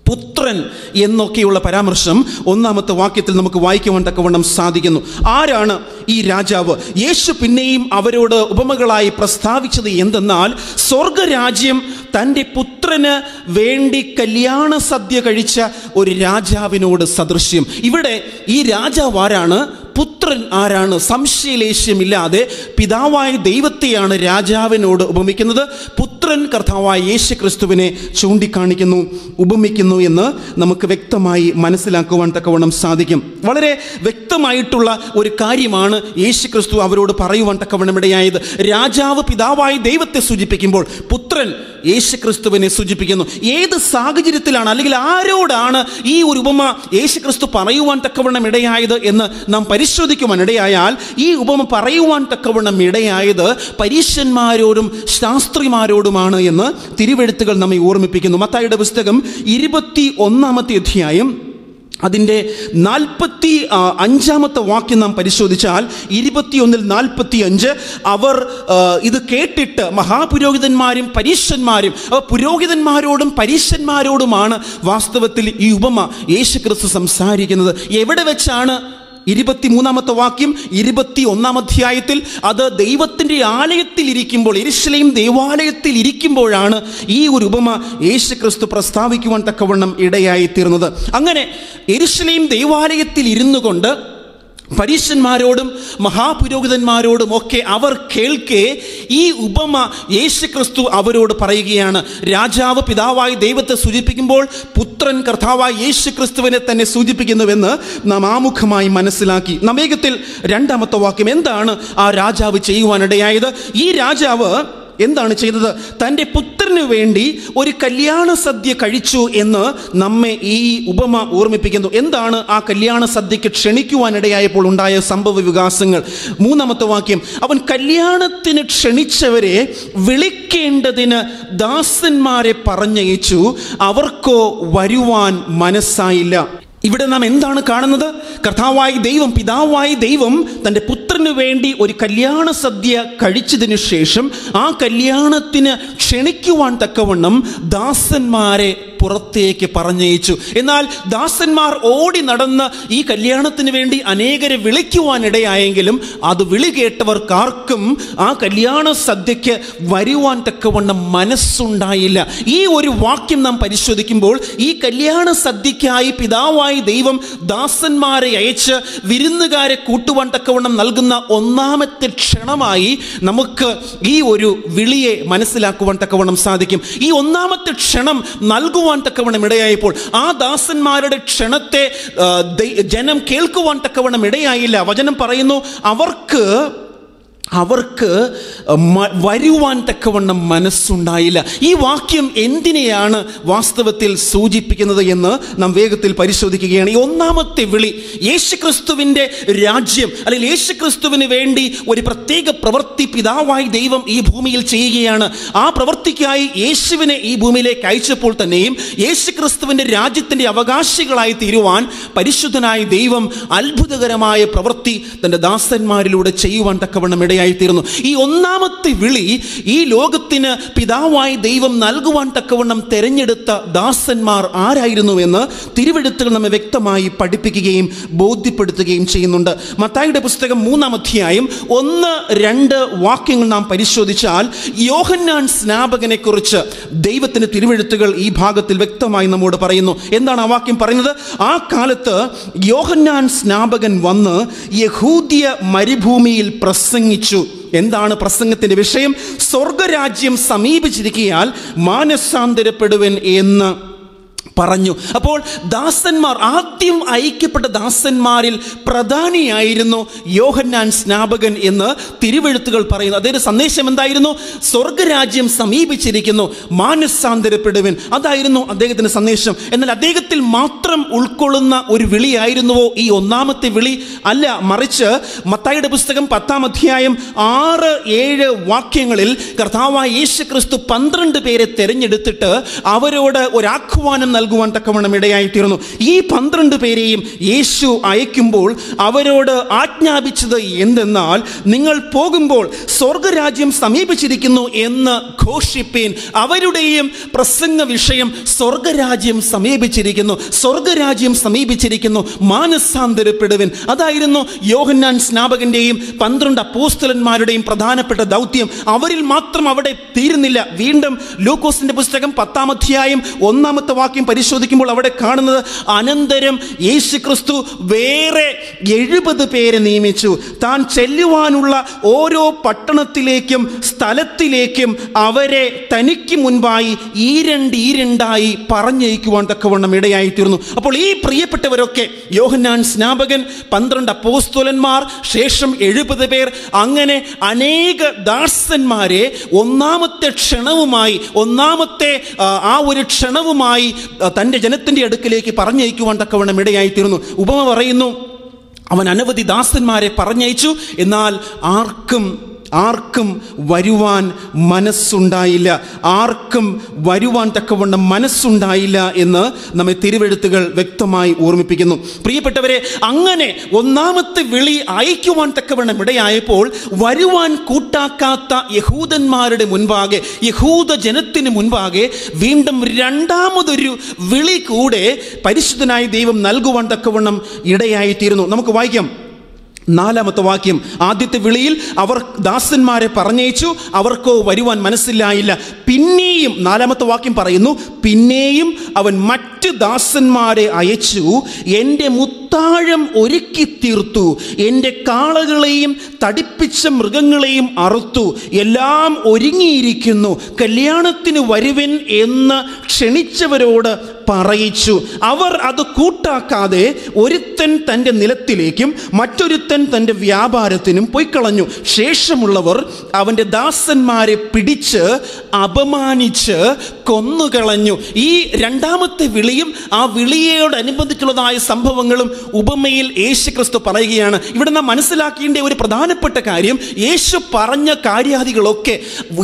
പുത്രൻ എന്നൊക്കെയുള്ള പരാമർശം ഒന്നാമത്തെ വാക്യത്തിൽ നമുക്ക് വായിക്കുവാൻ തക്കവണ്ണം സാധിക്കുന്നു. ആരാണ് ഈ രാജാവ്? യേശു പിന്നെയും അവരോട് ഉപമകളായി പ്രസ്താവിച്ചത് എന്തെന്നാൽ, സ്വർഗരാജ്യം തൻ്റെ പുത്രന് വേണ്ടി കല്യാണ സദ്യ കഴിച്ച ഒരു രാജാവിനോട് സദൃശ്യം. ഇവിടെ ഈ രാജാവ് ആരാണ്? പുത്രൻ ആരാണ്? സംശയലേശമില്ലാതെ പിതാവായ ദൈവത്തെയാണ് രാജാവിനോട് ഉപമിക്കുന്നത്. പുത്രൻ കർത്താവായ യേശു ക്രിസ്തുവിനെ ചൂണ്ടിക്കാണിക്കുന്നു, ഉപമിക്കുന്നു എന്ന് നമുക്ക് വ്യക്തമായി മനസ്സിലാക്കുവാൻ തക്കവണ്ണം സാധിക്കും. വളരെ വ്യക്തമായിട്ടുള്ള ഒരു കാര്യമാണ് യേശു ക്രിസ്തു അവരോട് പറയുവാൻ തക്കവണ്ണം ഇടയായത്. രാജാവ് പിതാവായ ദൈവത്തെ സൂചിപ്പിക്കുമ്പോൾ പുത്രൻ യേശു ക്രിസ്തുവിനെ സൂചിപ്പിക്കുന്നു. ഏത് സാഹചര്യത്തിലാണ് അല്ലെങ്കിൽ ആരോടാണ് ഈ ഒരു ഉപമ യേശു ക്രിസ്തു പറയുവാൻ തക്കവണ്ണം ഇടയായത് എന്ന് നാം പരിശോധിക്കുവാൻ ഇടയായാൽ, ഈ ഉപമ പറയുവാൻ തക്കവണ്ണം ഇടയായത് പരീശന്മാരോടും ശാസ്ത്രിമാരോടുമാണ് എന്ന് തിരുവെഴുത്തുകൾ നമ്മെ ഓർമ്മിപ്പിക്കുന്നു. മത്തായിയുടെ പുസ്തകം 21-ാമത്തെ അധ്യായം അതിൻ്റെ 45-ാമത്തെ വാക്യം നാം പരിശോധിച്ചാൽ 21:45 അവർ ഇത് കേട്ടിട്ട് മഹാപുരോഹിതന്മാരും പരീശന്മാരും, പുരോഹിതന്മാരോടും പരീശന്മാരോടുമാണ് വാസ്തവത്തിൽ ഈ ഉപമ യേശു ക്രിസ്തു സംസാരിക്കുന്നത്. എവിടെ വെച്ചാണ്? 23-ാമത്തെ വാക്യം 21-ാം അധ്യായത്തിൽ അത് ദൈവത്തിൻ്റെ ആലയത്തിൽ ഇരിക്കുമ്പോൾ, യെരൂശലേം ദേവാലയത്തിൽ ഇരിക്കുമ്പോഴാണ് ഈ ഒരു ഉപമ യേശു ക്രിസ്തു പ്രസ്താവിക്കുവാൻ തക്കവണ്ണം ഇടയായിത്തീർന്നത്. അങ്ങനെ യെരൂശലേം ദേവാലയത്തിൽ ഇരുന്നു കൊണ്ട് പരീശന്മാരോടും മഹാപുരോഹിതന്മാരോടും ഒക്കെ അവർ കേൾക്കെ ഈ ഉപമ യേശു ക്രിസ്തു അവരോട് പറയുകയാണ്. രാജാവ് പിതാവായ ദൈവത്തെ സൂചിപ്പിക്കുമ്പോൾ പുത്രൻ കർത്താവായ യേശു ക്രിസ്തുവിനെ തന്നെ സൂചിപ്പിക്കുന്നുവെന്ന് നാം ആമുഖമായി മനസ്സിലാക്കി. വേഗത്തിൽ 2-ാമത്തെ വാക്യം എന്താണ് ആ രാജാവ് ചെയ്യുവാനിടയായത്? ഈ രാജാവ് എന്താണ് ചെയ്തത്? തൻ്റെ പുത്രന് വേണ്ടി ഒരു കല്യാണ സദ്യ കഴിച്ചു എന്ന് നമ്മെ ഈ ഉപമ ഓർമ്മിപ്പിക്കുന്നു. എന്താണ് ആ കല്യാണ സദ്യക്ക് ക്ഷണിക്കുവാനിടയായപ്പോൾ ഉണ്ടായ സംഭവ വികാസങ്ങൾ? 3-ാമത്തെ വാക്യം, അവൻ കല്യാണത്തിന് ക്ഷണിച്ചവരെ വിളിക്കേണ്ടതിന് ദാസന്മാരെ പറഞ്ഞയച്ചു, അവർക്കോ വരുവാൻ മനസ്സായില്ല. ഇവിടെ നാം എന്താണ് കാണുന്നത്? കർത്താവായ ദൈവം, പിതാവായ ദൈവം തൻ്റെ പുത്രന് വേണ്ടി ഒരു കല്യാണ സദ്യ കഴിച്ചതിന് ശേഷം ആ കല്യാണത്തിന് ക്ഷണിക്കുവാൻ തക്കവണ്ണം ദാസന്മാരെ പുറത്തേക്ക് പറഞ്ഞയച്ചു. എന്നാൽ ദാസന്മാർ ഓടി നടന്ന് ഈ കല്യാണത്തിന് വേണ്ടി അനേകരെ വിളിക്കുവാനിടയായെങ്കിലും അത് വിളി കേട്ടവർക്കാർക്കും ആ കല്യാണ സദ്യയ്ക്ക് വരുവാൻ തക്കവണ്ണം മനസ്സുണ്ടായില്ല. ഈ ഒരു വാക്യം നാം പരിശോധിക്കുമ്പോൾ ഈ കല്യാണ സദ്യയ്ക്കായി പിതാവായ ദൈവം ദാസന്മാരെ അയച്ച് വിരുന്നുകാരെ കൂട്ടുവാൻ തക്കവണ്ണം നൽകുന്ന ഒന്നാമത്തെ ക്ഷണമായി നമുക്ക് ഈ ഒരു വിളിയെ മനസ്സിലാക്കുവാൻ തക്കവണ്ണം സാധിക്കും. ഈ ഒന്നാമത്തെ ക്ഷണം നൽകുവാൻ തക്കവണ്ണം ഇടയായപ്പോൾ ആ ദാസന്മാരുടെ ക്ഷണത്തെ ജനം കേൾക്കുവാൻ തക്കവണ്ണം ഇടയായില്ല. വചനം പറയുന്നു, അവർക്ക് അവർക്ക് വരുവാൻ തക്കവണ്ണം മനസ്സുണ്ടായില്ല. ഈ വാക്യം എന്തിനെയാണ് വാസ്തവത്തിൽ സൂചിപ്പിക്കുന്നത് എന്ന് നാം വേഗത്തിൽ പരിശോധിക്കുകയാണ്. ഈ ഒന്നാമത്തെ വിളി യേശുക്രിസ്തുവിൻ്റെ രാജ്യം, അല്ലെങ്കിൽ യേശുക്രിസ്തുവിന് വേണ്ടി ഒരു പ്രത്യേക പ്രവൃത്തി പിതാവായി ദൈവം ഈ ഭൂമിയിൽ ചെയ്യുകയാണ്. ആ പ്രവൃത്തിക്കായി യേശുവിനെ ഈ ഭൂമിയിലേക്ക് അയച്ചപ്പോൾ തന്നെയും യേശുക്രിസ്തുവിൻ്റെ രാജ്യത്തിൻ്റെ അവകാശികളായി തീരുവാൻ പരിശുദ്ധനായ ദൈവം അത്ഭുതകരമായ പ്രവൃത്തി തൻ്റെ ദാസന്മാരിലൂടെ ചെയ്യുവാൻ തക്കവണ്ണം ഇടയായിത്തീർന്നു. ഈ ഒന്നാമത്തെ വിളി ഈ ലോകത്തിന് പിതാവായി ദൈവം നൽകുവാൻ തക്കവണ്ണം തെരഞ്ഞെടുത്ത ദാസന്മാർ ആരായിരുന്നുവെന്ന് തിരുവെഴുത്തുകൾ നമ്മെ വ്യക്തമായി പഠിപ്പിക്കുകയും ബോധ്യപ്പെടുത്തുകയും ചെയ്യുന്നുണ്ട്. മത്തായിയുടെ പുസ്തകം 3-ാം അധ്യായം 1-2 വാക്യങ്ങൾ നാം പരിശോധിച്ചാൽ യോഹന്നാൻ സ്നാപകനെ കുറിച്ച് ദൈവത്തിന് തിരുവെഴുത്തുകൾ ഈ ഭാഗത്തിൽ വ്യക്തമായി നമ്മോട് പറയുന്നു. എന്താണ് ആ വാക്യം പറയുന്നത്? ആ കാലത്ത് യോഹന്നാൻ സ്നാപകൻ വന്ന് യഹൂദ്യ മരുഭൂമിയിൽ പ്രസംഗിച്ചു. എന്താണ് പ്രസംഗത്തിന്റെ വിഷയം? സ്വർഗരാജ്യം സമീപിച്ചിരിക്കയാൽ മാനസാന്തരപ്പെടുവൻ എന്ന് പറഞ്ഞു. അപ്പോൾ ദാസന്മാർ, ആദ്യം ഐക്യപ്പെട്ട ദാസന്മാരിൽ പ്രധാനിയായിരുന്നു യോഹന്നാൻ സ്നാപകൻ എന്ന് തിരുവെഴുത്തുകൾ പറയുന്നു. അദ്ദേഹത്തിന്റെ സന്ദേശം എന്തായിരുന്നു? സ്വർഗരാജ്യം സമീപിച്ചിരിക്കുന്നു, മാനസാന്തരപ്പെടുവൻ. അതായിരുന്നു അദ്ദേഹത്തിന്റെ സന്ദേശം. എന്നാൽ അദ്ദേഹത്തിൽ മാത്രം ഉൾക്കൊള്ളുന്ന ഒരു വിളിയായിരുന്നുവോ ഈ ഒന്നാമത്തെ വിളി? അല്ല, മറിച്ച് മത്തായിയുടെ പുസ്തകം 10-ാം അധ്യായം 6-7 വാക്യങ്ങളിൽ കർത്താവായ യേശുക്രിസ്തു 12 പേരെ തെരഞ്ഞെടുത്തിട്ട് അവരോട് ഒരാഹ്വാനം നൽകുവാൻ തക്കവണ്ണം ഇടയായിത്തീർന്നു. ഈ 12 പേരെയും യേശു അയക്കുമ്പോൾ അവരോട് ആജ്ഞാപിച്ചത് എന്തെന്നാൽ, നിങ്ങൾ പോകുമ്പോൾ സ്വർഗരാജ്യം സമീപിച്ചിരിക്കുന്നു എന്ന് ഘോഷിപ്പീൻ. അവരുടെയും പ്രസംഗ വിഷയം സ്വർഗരാജ്യം സമീപിച്ചിരിക്കുന്നു, സ്വർഗരാജ്യം സമീപിച്ചിരിക്കുന്നു, മാനസാന്തരപ്പെടുവൻ. അതായിരുന്നു യോഹന്നാൻ സ്നാപകന്റെയും 12 അപ്പോസ്തലന്മാരുടെയും പ്രധാനപ്പെട്ട ദൗത്യം. അവരിൽ മാത്രം അവിടെ തീരുന്നില്ല. വീണ്ടും ലൂക്കോസിന്റെ പുസ്തകം 10-ാം അധ്യായം 1-ാമത്തെ വാക്യം പരിശോധിക്കുമ്പോൾ അവിടെ കാണുന്നത്, അനന്തരം യേശുക്രിസ്തു വേറെ 70 പേരെ നിയമിച്ചു. താൻ ചെല്ലുവാനുള്ള ഓരോ പട്ടണത്തിലേക്കും സ്ഥലത്തിലേക്കും അവരെ തനിക്ക് മുൻപായി ഈരണ്ടായി പറഞ്ഞയക്കുവാൻ തക്കവണ്ണം ഇടയായിത്തീർന്നു. അപ്പോൾ ഈ പ്രിയപ്പെട്ടവരൊക്കെ യോഹന്നാൻ സ്നാപകൻ, 12 അപ്പോസ്തലന്മാർ, ശേഷം 70 പേർ, അങ്ങനെ അനേക ദാസന്മാരെ ഒന്നാമത്തെ ക്ഷണവുമായി, ഒന്നാമത്തെ ആ ഒരു ക്ഷണവുമായി തൻ്റെ ജനത്തിൻ്റെ അടുക്കിലേക്ക് പറഞ്ഞയക്കുവാൻ തക്കവണ്ണം ഇടയായിത്തീർന്നു. ഉപമ പറയുന്നു, അവൻ അനവധി ദാസന്മാരെ പറഞ്ഞയച്ചു, എന്നാൽ ആർക്കും വരുവാൻ മനസ്സുണ്ടായില്ല, ആർക്കും വരുവാൻ തക്കവണ്ണം മനസ്സുണ്ടായില്ല എന്ന് നമ്മെ തിരുവെഴുത്തുകൾ വ്യക്തമായി ഓർമ്മിപ്പിക്കുന്നു. പ്രിയപ്പെട്ടവരെ, അങ്ങനെ ഒന്നാമത്തെ വിളി അയക്കുവാൻ തക്കവണ്ണം ഇടയായപ്പോൾ വരുവാൻ കൂട്ടാക്കാത്ത യഹൂദന്മാരുടെ മുൻപാകെ, യഹൂദ ജനത്തിന് മുൻപാകെ വീണ്ടും രണ്ടാമതൊരു വിളി കൂടെ പരിശുദ്ധനായ ദൈവം നൽകുവാൻ തക്കവണ്ണം ഇടയായിത്തീരുന്നു. നമുക്ക് വായിക്കാം 4-ാമത്തെ വാക്യം. ആദ്യത്തെ വിളിയിൽ അവർ ദാസന്മാരെ പറഞ്ഞയച്ചു, അവർക്കോ വരുവാൻ മനസ്സിലായില്ല. പിന്നെയും 4-ാമത്തെ വാക്യം പറയുന്നു, പിന്നെയും അവൻ മറ്റ് ദാസന്മാരെ അയച്ചു, എൻ്റെ മുത്താഴം ഒരുക്കി തീർത്തു, എൻ്റെ കാളകളെയും തടിപ്പിച്ച മൃഗങ്ങളെയും അറുത്തു, എല്ലാം ഒരുങ്ങിയിരിക്കുന്നു, കല്യാണത്തിന് വരുവൻ എന്ന് ക്ഷണിച്ചവരോട് പറയിച്ചു. അവർ അത് കൂട്ടാക്കാതെ ഒരുത്തൻ തൻ്റെ നിലത്തിലേക്കും മറ്റൊരുത്തൻ തൻ്റെ വ്യാപാരത്തിനും പൊയ്ക്കളഞ്ഞു. ശേഷമുള്ളവർ അവൻ്റെ ദാസന്മാരെ പിടിച്ച് അപമാനിച്ച് കൊന്നുകളഞ്ഞു. ഈ രണ്ടാമത്തെ വിളിയും ആ വിളിയോടനുബന്ധിച്ചുള്ളതായ സംഭവങ്ങളും ഉപമയിൽ യേശുക്രിസ്തു പറയുകയാണ്. ഇവിടെ നാം മനസ്സിലാക്കേണ്ട ഒരു പ്രധാനപ്പെട്ട കാര്യം, യേശു പറഞ്ഞ കാര്യാദികളൊക്കെ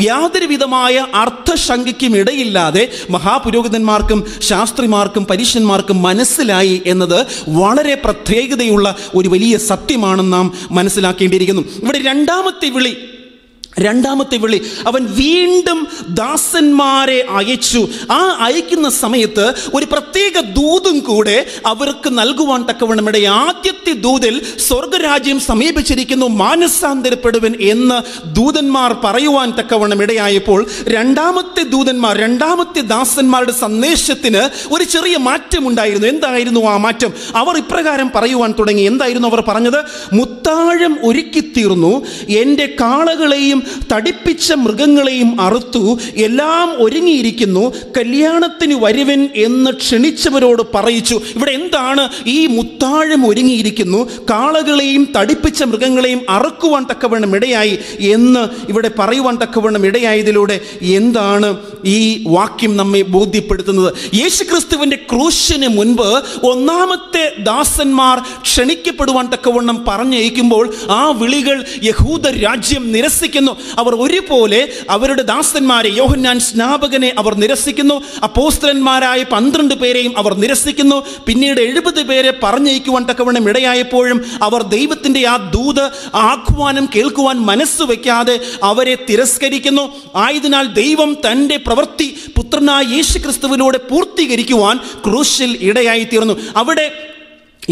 യാതൊരു വിധമായ അർത്ഥശങ്കയ്ക്കും ഇടയില്ലാതെ മഹാപുരോഹിതന്മാർക്കും ശാസ്ത്രിമാർക്കും പരീശന്മാർക്കും മനസ്സിലായി എന്നത് വളരെ പ്രത്യേകതയുള്ള ഒരു വലിയ സത്യമാണ് നാം മനസ്സിലാക്കേണ്ടിയിരിക്കുന്നു. ഇവിടെ രണ്ടാമത്തെ വിളി അവൻ വീണ്ടും ദാസന്മാരെ അയച്ചു. ആ അയക്കുന്ന സമയത്ത് ഒരു പ്രത്യേക ദൂതും കൂടെ അവർക്ക് നൽകുവാൻ തക്കവണ്ണം ഇടയായി. ആദ്യത്തെ ദൂതിൽ സ്വർഗരാജ്യം സമീപിച്ചിരിക്കുന്നു, മാനസാന്തരപ്പെടുവൻ എന്ന് ദൂതന്മാർ പറയുവാൻ തക്കവണ്ണം ഇടയായപ്പോൾ രണ്ടാമത്തെ ദാസന്മാരുടെ സന്ദേശത്തിന് ഒരു ചെറിയ മാറ്റമുണ്ടായിരുന്നു. എന്തായിരുന്നു ആ മാറ്റം? അവർ ഇപ്രകാരം പറയുവാൻ തുടങ്ങി. എന്തായിരുന്നു അവർ പറഞ്ഞത്? മുത്താഴം ഒരുക്കി തീർന്നു, എൻ്റെ കാളകളെയും തടിപ്പിച്ച മൃഗങ്ങളെയും അറുത്തു. എല്ലാം ഒരുങ്ങിയിരിക്കുന്നു, കല്യാണത്തിന് വരുവൻ എന്ന് ക്ഷണിച്ചവരോട് പറയിച്ചു. ഇവിടെ എന്താണ് ഈ മുത്താഴം ഒരുങ്ങിയിരിക്കുന്നു, കാളകളെയും തടിപ്പിച്ച മൃഗങ്ങളെയും അറുക്കുവാൻ തക്കവണ്ണം ഇടയായി എന്ന് ഇവിടെ പറയുവാൻ തക്കവണ്ണം ഇടയായതിലൂടെ എന്താണ് ഈ വാക്യം നമ്മെ ബോധ്യപ്പെടുത്തുന്നത്? യേശുക്രിസ്തുവിന്റെ ക്രൂശിന് മുൻപ് ഒന്നാമത്തെ ദാസന്മാർ ക്ഷണിക്കപ്പെടുവാൻ തക്കവണ്ണം പറഞ്ഞയക്കുമ്പോൾ ആ വിളികൾ യഹൂദ രാജ്യം നിരസിക്കുന്നു. അവർ ഒരുപോലെ അവരുടെ ദാസന്മാരെ, യോഹന്നാൻ സ്നാപകനെ അവർ നിരസിക്കുന്നു. അപ്പോസ്തലന്മാരായ 12 പേരെയും അവർ നിരസിക്കുന്നു. പിന്നീട് 70 പേരെ പറഞ്ഞയക്കുവാൻ തക്കവണ്ണം ഇടയായപ്പോഴും അവർ ദൈവത്തിന്റെ ആ ദൂത് ആഹ്വാനം കേൾക്കുവാൻ മനസ്സ് വയ്ക്കാതെ അവരെ തിരസ്കരിക്കുന്നു. ആയതിനാൽ ദൈവം തൻ്റെ പ്രവൃത്തി പുത്രനായ യേശുക്രിസ്തുവിലൂടെ പൂർത്തീകരിക്കുവാൻ ക്രൂശിൽ ഇടയായി തീർന്നു. അവിടെ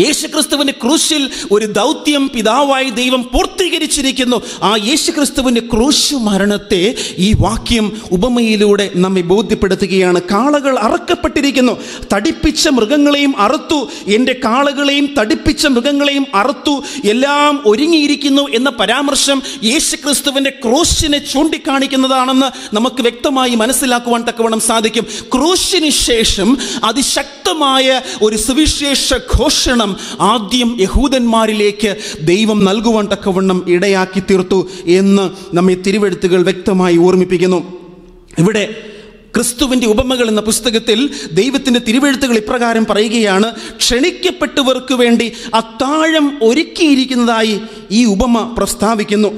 യേശുക്രിസ്തുവിന്റെ ക്രൂശിൽ ഒരു ദൗത്യം പിതാവായ ദൈവം പൂർത്തീകരിച്ചിരിക്കുന്നു. ആ യേശുക്രിസ്തുവിന്റെ ക്രൂശ് മരണത്തെ ഈ വാക്യം ഉപമയിലൂടെ നമ്മെ ബോധ്യപ്പെടുത്തുകയാണ്. കാളകൾ അറുക്കപ്പെട്ടിരിക്കുന്നു, തടിപ്പിച്ച മൃഗങ്ങളെയും അറുത്തു. എൻ്റെ കാളകളെയും തടിപ്പിച്ച മൃഗങ്ങളെയും അറുത്തു, എല്ലാം ഒരുങ്ങിയിരിക്കുന്നു എന്ന പരാമർശം യേശുക്രിസ്തുവിന്റെ ക്രൂശിനെ ചൂണ്ടിക്കാണിക്കുന്നതാണെന്ന് നമുക്ക് വ്യക്തമായി മനസ്സിലാക്കുവാൻ തക്കവണ്ണം സാധിക്കും. ക്രൂശിന് ശേഷം അതിശക്തമായ ഒരു സുവിശേഷ ഘോഷണം ആദ്യം യഹൂദന്മാരിലേക്ക് ദൈവം നൽകുവാൻ തക്കവണ്ണം ഇടയാക്കി തീർത്തു എന്ന് നമ്മെ തിരുവെഴുത്തുകൾ വ്യക്തമായി ഓർമ്മിപ്പിക്കുന്നു. ഇവിടെ ക്രിസ്തുവിൻ്റെ ഉപമകൾ എന്ന പുസ്തകത്തിൽ ദൈവത്തിൻ്റെ തിരുവെഴുത്തുകൾ ഇപ്രകാരം പറയുകയാണ്: ക്ഷണിക്കപ്പെട്ടവർക്ക് വേണ്ടി അത്താഴം ഒരുക്കിയിരിക്കുന്നതായി ഈ ഉപമ പ്രസ്താവിക്കുന്നു.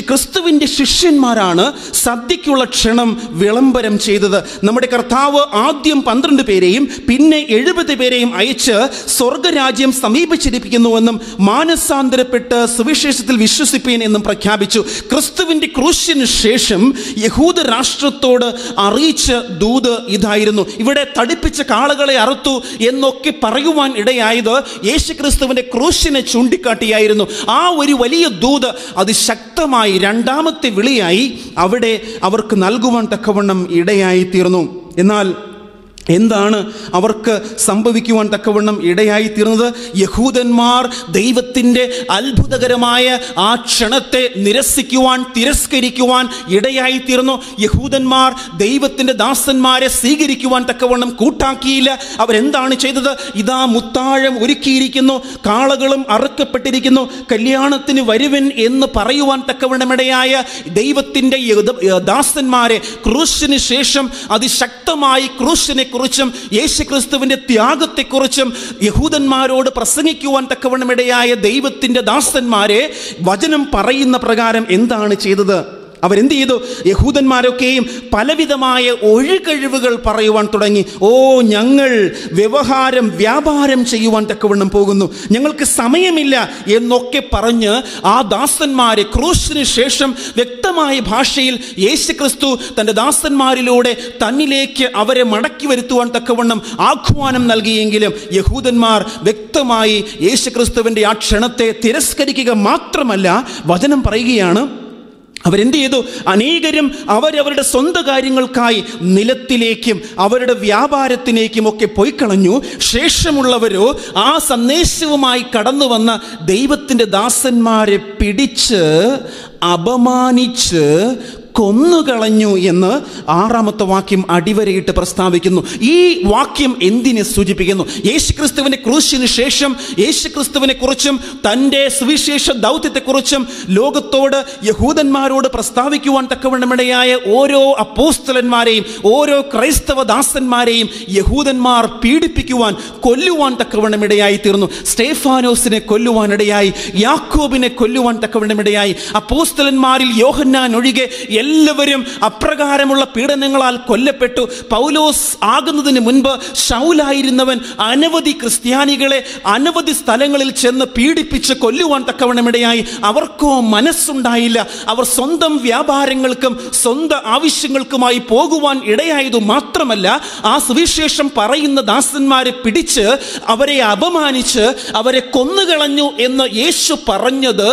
ക്രിസ്തുവിൻ്റെ ശിഷ്യന്മാരാണ് സദ്യയ്ക്കുള്ള ക്ഷണം വിളംബരം ചെയ്തത്. നമ്മുടെ കർത്താവ് ആദ്യം 12 പേരെയും പിന്നെ 70 പേരെയും അയച്ച് സ്വർഗരാജ്യം സമീപിച്ചിരിക്കുന്നുവെന്നും മാനസാന്തരപ്പെട്ട് സുവിശേഷത്തിൽ വിശ്വസിപ്പീൻ എന്നും പ്രഖ്യാപിച്ചു. ക്രിസ്തുവിൻ്റെ ക്രൂശിന് ശേഷം യഹൂദ രാഷ്ട്രത്തോട് അറിയിച്ച് ദൂത് ഇതായിരുന്നു. ഇവിടെ തടിപ്പിച്ച കാളകളെ അറുത്തു എന്നൊക്കെ പറയുവാൻ ഇടയായത് യേശുക്രിസ്തുവിന്റെ ക്രൂശിനെ ചൂണ്ടിക്കാട്ടിയായിരുന്നു. ആ ഒരു വലിയ ദൂത് അതിശക്തമായി രണ്ടാമത്തെ വിളിയായി അവിടെ അവർക്ക് നൽകുവാൻ തക്കവണ്ണം ഇടയായി തീർന്നു. എന്നാൽ എന്താണ് അവർക്ക് സംഭവിക്കുവാൻ തക്കവണ്ണം ഇടയായി തീർന്നത്? യഹൂദന്മാർ ദൈവത്തിൻ്റെ അത്ഭുതകരമായ ആ ക്ഷണത്തെ നിരസിക്കുവാൻ, തിരസ്കരിക്കുവാൻ ഇടയായി തീർന്നു. യഹൂദന്മാർ ദൈവത്തിൻ്റെ ദാസന്മാരെ സ്വീകരിക്കുവാൻ തക്കവണ്ണം കൂട്ടാക്കിയില്ല. അവരെന്താണ് ചെയ്തത്? ഇതാ മുത്താഴം ഒരുക്കിയിരിക്കുന്നു, കാളകളും അറുക്കപ്പെട്ടിരിക്കുന്നു, കല്യാണത്തിന് വരുവൻ എന്ന് പറയുവാൻ തക്കവണ്ണമിടയായ ദൈവത്തിൻ്റെ ദാസന്മാരെ ക്രൂശിന് ശേഷം അതിശക്തമായി ക്രൂശിനെ കുറിച്ചും യേശുക്രിസ്തുവിന്റെ ത്യാഗത്തെക്കുറിച്ചും യഹൂദന്മാരോട് പ്രസംഗിക്കുവാൻ തക്കവണ്ണമിടയായ ദൈവത്തിന്റെ ദാസന്മാരെ വചനം പറയുന്ന പ്രകാരം എന്താണ് ചെയ്തത്? അവരെന്ത് ചെയ്തു? യഹൂദന്മാരൊക്കെയും പലവിധമായ ഒഴികഴിവുകൾ പറയുവാൻ തുടങ്ങി. ഓ, ഞങ്ങൾ വ്യാപാരം ചെയ്യുവാൻ തക്കവണ്ണം പോകുന്നു, ഞങ്ങൾക്ക് സമയമില്ല എന്നൊക്കെ പറഞ്ഞ് ആ ദാസന്മാരെ ക്രൂശിന് ശേഷം വ്യക്തമായ ഭാഷയിൽ യേശുക്രിസ്തു തൻ്റെ ദാസന്മാരിലൂടെ തന്നിലേക്ക് അവരെ മടക്കി വരുത്തുവാൻ തക്കവണ്ണം ആഹ്വാനം നൽകിയെങ്കിലും യഹൂദന്മാർ വ്യക്തമായി യേശുക്രിസ്തുവിൻ്റെ ആ ക്ഷണത്തെ തിരസ്കരിക്കുക മാത്രമല്ല, വചനം പറയുകയാണ് അവരെന്ത് ചെയ്തു? അനേകരും അവരവരുടെ സ്വന്തം കാര്യങ്ങൾക്കായി നിലത്തിലേക്കും അവരുടെ വ്യാപാരത്തിലേക്കും ഒക്കെ പോയി കളഞ്ഞു. ശേഷമുള്ളവരോ ആ സന്ദേശവുമായി കടന്നു വന്ന ദൈവത്തിൻ്റെ ദാസന്മാരെ പിടിച്ച് അപമാനിച്ച് കൊന്നുകളഞ്ഞു എന്ന് 6-ാമത്തെ വാക്യം അടിവരയിട്ട് പ്രസ്താവിക്കുന്നു. ഈ വാക്യം എന്തിനെ സൂചിപ്പിക്കുന്നു? യേശുക്രിസ്തുവിന്റെ ക്രൂശിന് ശേഷം യേശുക്രിസ്തുവിനെ കുറിച്ചും തൻ്റെ സുവിശേഷ ദൗത്യത്തെക്കുറിച്ചും ലോകത്തോട് യഹൂദന്മാരോട് പ്രസ്താവിക്കുവാൻ തക്കവണ്ണമിടയായ ഓരോ അപ്പോസ്തലന്മാരെയും ഓരോ ക്രൈസ്തവ ദാസന്മാരെയും യഹൂദന്മാർ പീഡിപ്പിക്കുവാൻ, കൊല്ലുവാൻ തക്കവണ്ണമിടയായി തീർന്നു. സ്തേഫാനോസിനെ കൊല്ലുവാനിടയായി, യാക്കോബിനെ കൊല്ലുവാൻ തക്കവണ്ണമിടയായി. അപ്പോസ്തലന്മാരിൽ യോഹന്നാൻ ഒഴികെ എല്ലാവരും അപ്രകാരമുള്ള പീഡനങ്ങളാൽ കൊല്ലപ്പെട്ടു. പൗലോസ് ആകുന്നതിന് മുൻപ് ശൗലായിരുന്നവൻ അനവധി ക്രിസ്ത്യാനികളെ അനവധി സ്ഥലങ്ങളിൽ ചെന്ന് പീഡിപ്പിച്ച് കൊല്ലുവാൻ തക്കവണ്ണമിടയായി. അവർക്കോ മനസ്സുണ്ടായില്ല. അവർ സ്വന്തം വ്യാപാരങ്ങൾക്കും സ്വന്തം ആവശ്യങ്ങൾക്കുമായി പോകുവാൻ ഇടയായതു മാത്രമല്ല, ആ സുവിശേഷം പറയുന്ന ദാസന്മാരെ പിടിച്ച് അവരെ അപമാനിച്ച് അവരെ കൊന്നുകളഞ്ഞു എന്ന് യേശു പറഞ്ഞത്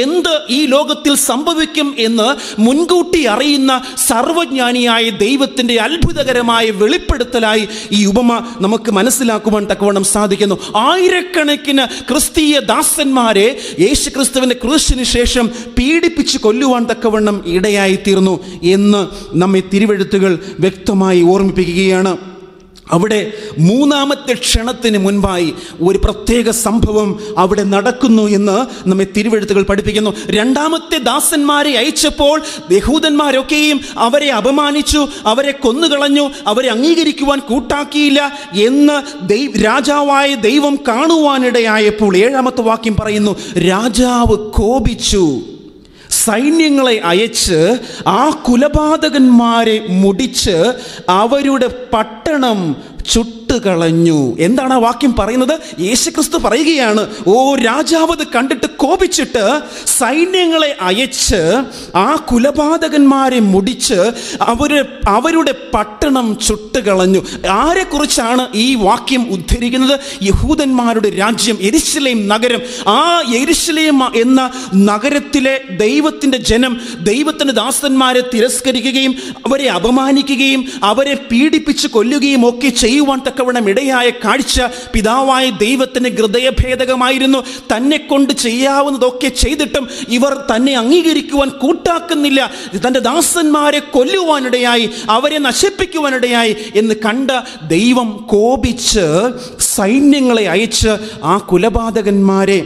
എന്ത് ഈ ലോകത്തിൽ സംഭവിക്കും എന്ന് മുൻകൂട്ടി മുൻകൂട്ടി അറിയുന്ന സർവജ്ഞാനിയായ ദൈവത്തിൻ്റെ അത്ഭുതകരമായ വെളിപ്പെടുത്തലായി ഈ ഉപമ നമുക്ക് മനസ്സിലാക്കുവാൻ തക്കവണ്ണം സാധിക്കുന്നു. ആയിരക്കണക്കിന് ക്രിസ്തീയ ദാസന്മാരെ യേശുക്രിസ്തുവിൻ്റെ ക്രൂശിന് ശേഷം പീഡിപ്പിച്ച് കൊല്ലുവാൻ തക്കവണ്ണം ഇടയായിത്തീർന്നു എന്ന് നമ്മെ തിരുവെഴുത്തുകൾ വ്യക്തമായി ഓർമ്മിപ്പിക്കുകയാണ്. അവിടെ മൂന്നാമത്തെ ക്ഷണത്തിന് മുൻപായി ഒരു പ്രത്യേക സംഭവം അവിടെ നടക്കുന്നു എന്ന് നമ്മെ തിരുവെഴുത്തുകൾ പഠിപ്പിക്കുന്നു. രണ്ടാമത്തെ ദാസന്മാരെ അയച്ചപ്പോൾ യഹൂദന്മാരൊക്കെയും അവരെ അപമാനിച്ചു, അവരെ കൊന്നുകളഞ്ഞു, അവരെ അംഗീകരിക്കുവാൻ കൂട്ടാക്കിയില്ല എന്ന് രാജാവായ ദൈവം കാണുവാനിടയായപ്പോൾ 7-ാമത്തെ വാക്യം പറയുന്നു, രാജാവ് കോപിച്ചു, സൈന്യങ്ങളെ അയച്ച് ആ കുലപാതകന്മാരെ മുടിച്ച് അവരുടെ പട്ടണം ചുട്ടുകളഞ്ഞു. എന്താണ് ആ വാക്യം പറയുന്നത്? യേശുക്രിസ്തു പറയുകയാണ്, ഓ രാജാവ് അത് കണ്ടിട്ട് കോപിച്ചിട്ട് സൈന്യങ്ങളെ അയച്ച് ആ കുലപാതകന്മാരെ മുടിച്ച് അവരുടെ പട്ടണം ചുട്ടുകളഞ്ഞു. ആരെക്കുറിച്ചാണ് ഈ വാക്യം ഉദ്ധരിക്കുന്നത്? യഹൂദന്മാരുടെ രാജ്യം, യെരുശലേം നഗരം. ആ യെരുശലേം എന്ന നഗരത്തിലെ ദൈവത്തിൻ്റെ ജനം ദൈവത്തിൻ്റെ ദാസന്മാരെ തിരസ്കരിക്കുകയും അവരെ അപമാനിക്കുകയും അവരെ പീഡിപ്പിച്ച് കൊല്ലുകയും ഒക്കെ ചെയ്യുവാൻ തക്കവണ്ണം ഇടയായ കാഴ്ച പിതാവായ ദൈവത്തിന് ഹൃദയഭേദകമായിരുന്നു. തന്നെ കൊണ്ട് ചെയ്യാവുന്നതൊക്കെ ചെയ്തിട്ടും ഇവർ തന്നെ അംഗീകരിക്കുവാൻ കൂട്ടാക്കുന്നില്ല, തൻ്റെ ദാസന്മാരെ കൊല്ലുവാനിടയായി, അവരെ നശിപ്പിക്കുവാനിടയായി എന്ന് കണ്ട ദൈവം കോപിച്ച് സൈന്യങ്ങളെ അയച്ച് ആ കുലപാതകന്മാരെ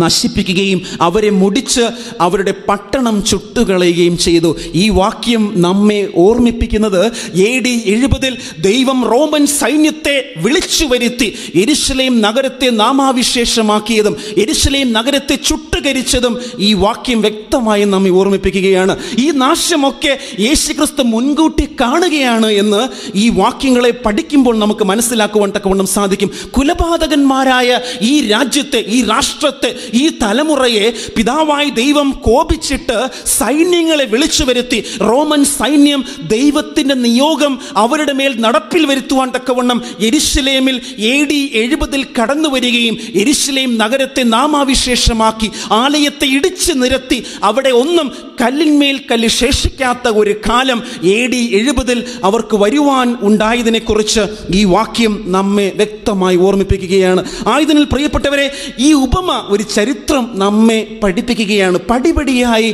നശിപ്പിക്കുകയും അവരെ മുടിച്ച് അവരുടെ പട്ടണം ചുട്ടുകളയുകയും ചെയ്തു. ഈ വാക്യം നമ്മെ ഓർമ്മിപ്പിക്കുന്നത് AD 70 ദൈവം റോമൻ സൈന്യത്തെ വിളിച്ചു വരുത്തി യെരുശലേം നഗരത്തെ നാമാവിശേഷമാക്കിയതും യെരുശലേം നഗരത്തെ ചുട്ടുകരിച്ചതും ഈ വാക്യം വ്യക്തമായി നമ്മെ ഓർമ്മിപ്പിക്കുകയാണ്. ഈ നാശമൊക്കെ യേശുക്രിസ്തു മുൻകൂട്ടി കാണുകയാണ് എന്ന് ഈ വാക്യങ്ങളെ പഠിക്കുമ്പോൾ നമുക്ക് മനസ്സിലാക്കുവാൻ തക്കവണ്ണം സാധിക്കും. കുലപാതകന്മാരായ ഈ രാജ്യത്തെ, ഈ രാഷ്ട്രത്തെ, ഈ തലമുറയെ പിതാവായ ദൈവം കോപിച്ചിട്ട് സൈന്യങ്ങളെ വിളിച്ചു വരുത്തി റോമൻ സൈന്യം ദൈവത്തിൻ്റെ നിയോഗം അവരുടെ മേൽ നടപ്പിൽ വരുത്തുവാൻ തക്കവണ്ണം യെരുശലേമിൽ AD 70 കടന്നു വരികയും യെരുശലേം നഗരത്തെ നാമാവിശേഷമാക്കി ആലയത്തെ ഇടിച്ചു നിരത്തി അവിടെ ഒന്നും കല്ലിന്മേൽ കല്ല് ശേഷിക്കാത്ത ഒരു കാലം AD 70 അവർക്ക് വരുവാൻ ഉണ്ടായതിനെക്കുറിച്ച് ഈ വാക്യം നമ്മെ വ്യക്തമായി ഓർമ്മിപ്പിക്കുകയാണ്. ആയതിനാൽ പ്രിയപ്പെട്ടവരെ, ഈ ഉപമ ഒരു ചരിത്രം നമ്മെ പഠിപ്പിക്കുകയാണ്. പടിപടിയായി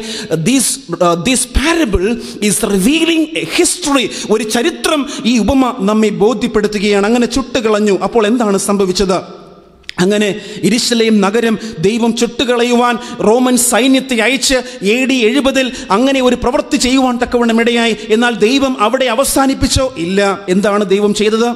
this parable is revealing A history. ഒരു ചരിത്രം ഈ ഉപമ നമ്മെ ബോധ്യപ്പെടുത്തുകയാണ്. അങ്ങനെ ചുട്ടുകളഞ്ഞു. അപ്പോൾ എന്താണ് സംഭവിച്ചത്? അങ്ങനെ യെരുശലേം നഗരം ദൈവം ചുട്ടുകളയുവാൻ റോമൻ സൈന്യത്തെ അയച്ച് AD 70 അങ്ങനെ ഒരു പ്രവൃത്തി ചെയ്യുവാൻ തക്കവണ്ണം ഇടയായി. എന്നാൽ ദൈവം അവിടെ അവസാനിപ്പിച്ചോ? ഇല്ല. എന്താണ് ദൈവം ചെയ്തത്?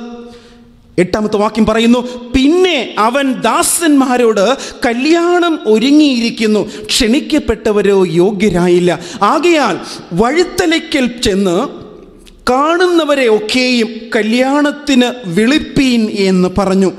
8-ാമത്തെ വാക്യം പറയുന്നു, പിന്നെ അവൻ ദാസന്മാരോട്, കല്യാണം ഒരുങ്ങിയിരിക്കുന്നു, ക്ഷണിക്കപ്പെട്ടവരോ യോഗ്യരായില്ല. ആകയാൽ വഴിത്തലയ്ക്കൽ ചെന്ന് കാണുന്നവരെ ഒക്കെയും കല്യാണത്തിന് വിളിപ്പീൻ എന്ന് പറഞ്ഞു.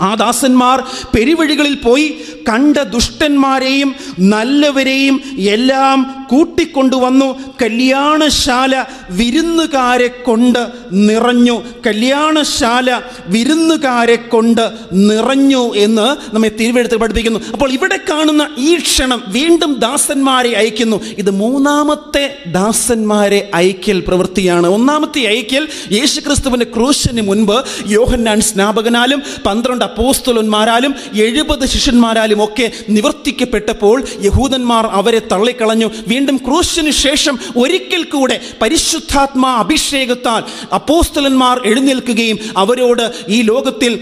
ആ ദാസന്മാർ പെരുവഴികളിൽ പോയി കണ്ട ദുഷ്ടന്മാരെയും നല്ലവരെയും എല്ലാം കൂട്ടിക്കൊണ്ടുവന്നു. കല്യാണശാല വിരുന്നുകാരെ കൊണ്ട് നിറഞ്ഞു. കല്യാണശാല വിരുന്നുകാരെ കൊണ്ട് നിറഞ്ഞു എന്ന് നമ്മെ തിരുവെഴുത്ത് പഠിപ്പിക്കുന്നു. അപ്പോൾ ഇവിടെ കാണുന്ന ഈ ക്ഷണം വീണ്ടും ദാസന്മാരെ അയക്കുന്നു. ഇത് 3-ാമത്തെ ദാസന്മാരെ അയക്കൽ പ്രവൃത്തിയാണ്. 1-ാമത്തെ അയക്കൽ യേശുക്രിസ്തുവിൻ്റെ ക്രൂശിന് മുൻപ് യോഹന്നാൻ സ്നാപകനാലും 12 അപ്പോസ്തലന്മാരാലും 70 ശിഷ്യന്മാരാലും ഒക്കെ നിവർത്തിക്കപ്പെട്ടപ്പോൾ യഹൂദന്മാർ അവരെ തള്ളിക്കളഞ്ഞു. വീണ്ടും ക്രൂശിന് ശേഷം ഒരിക്കൽ കൂടെ പരിശുദ്ധാത്മാ അഭിഷേകത്താൽ അപ്പോസ്തലന്മാർ എഴുന്നേൽക്കുകയും അവരോട് ഈ ലോകത്തിൽ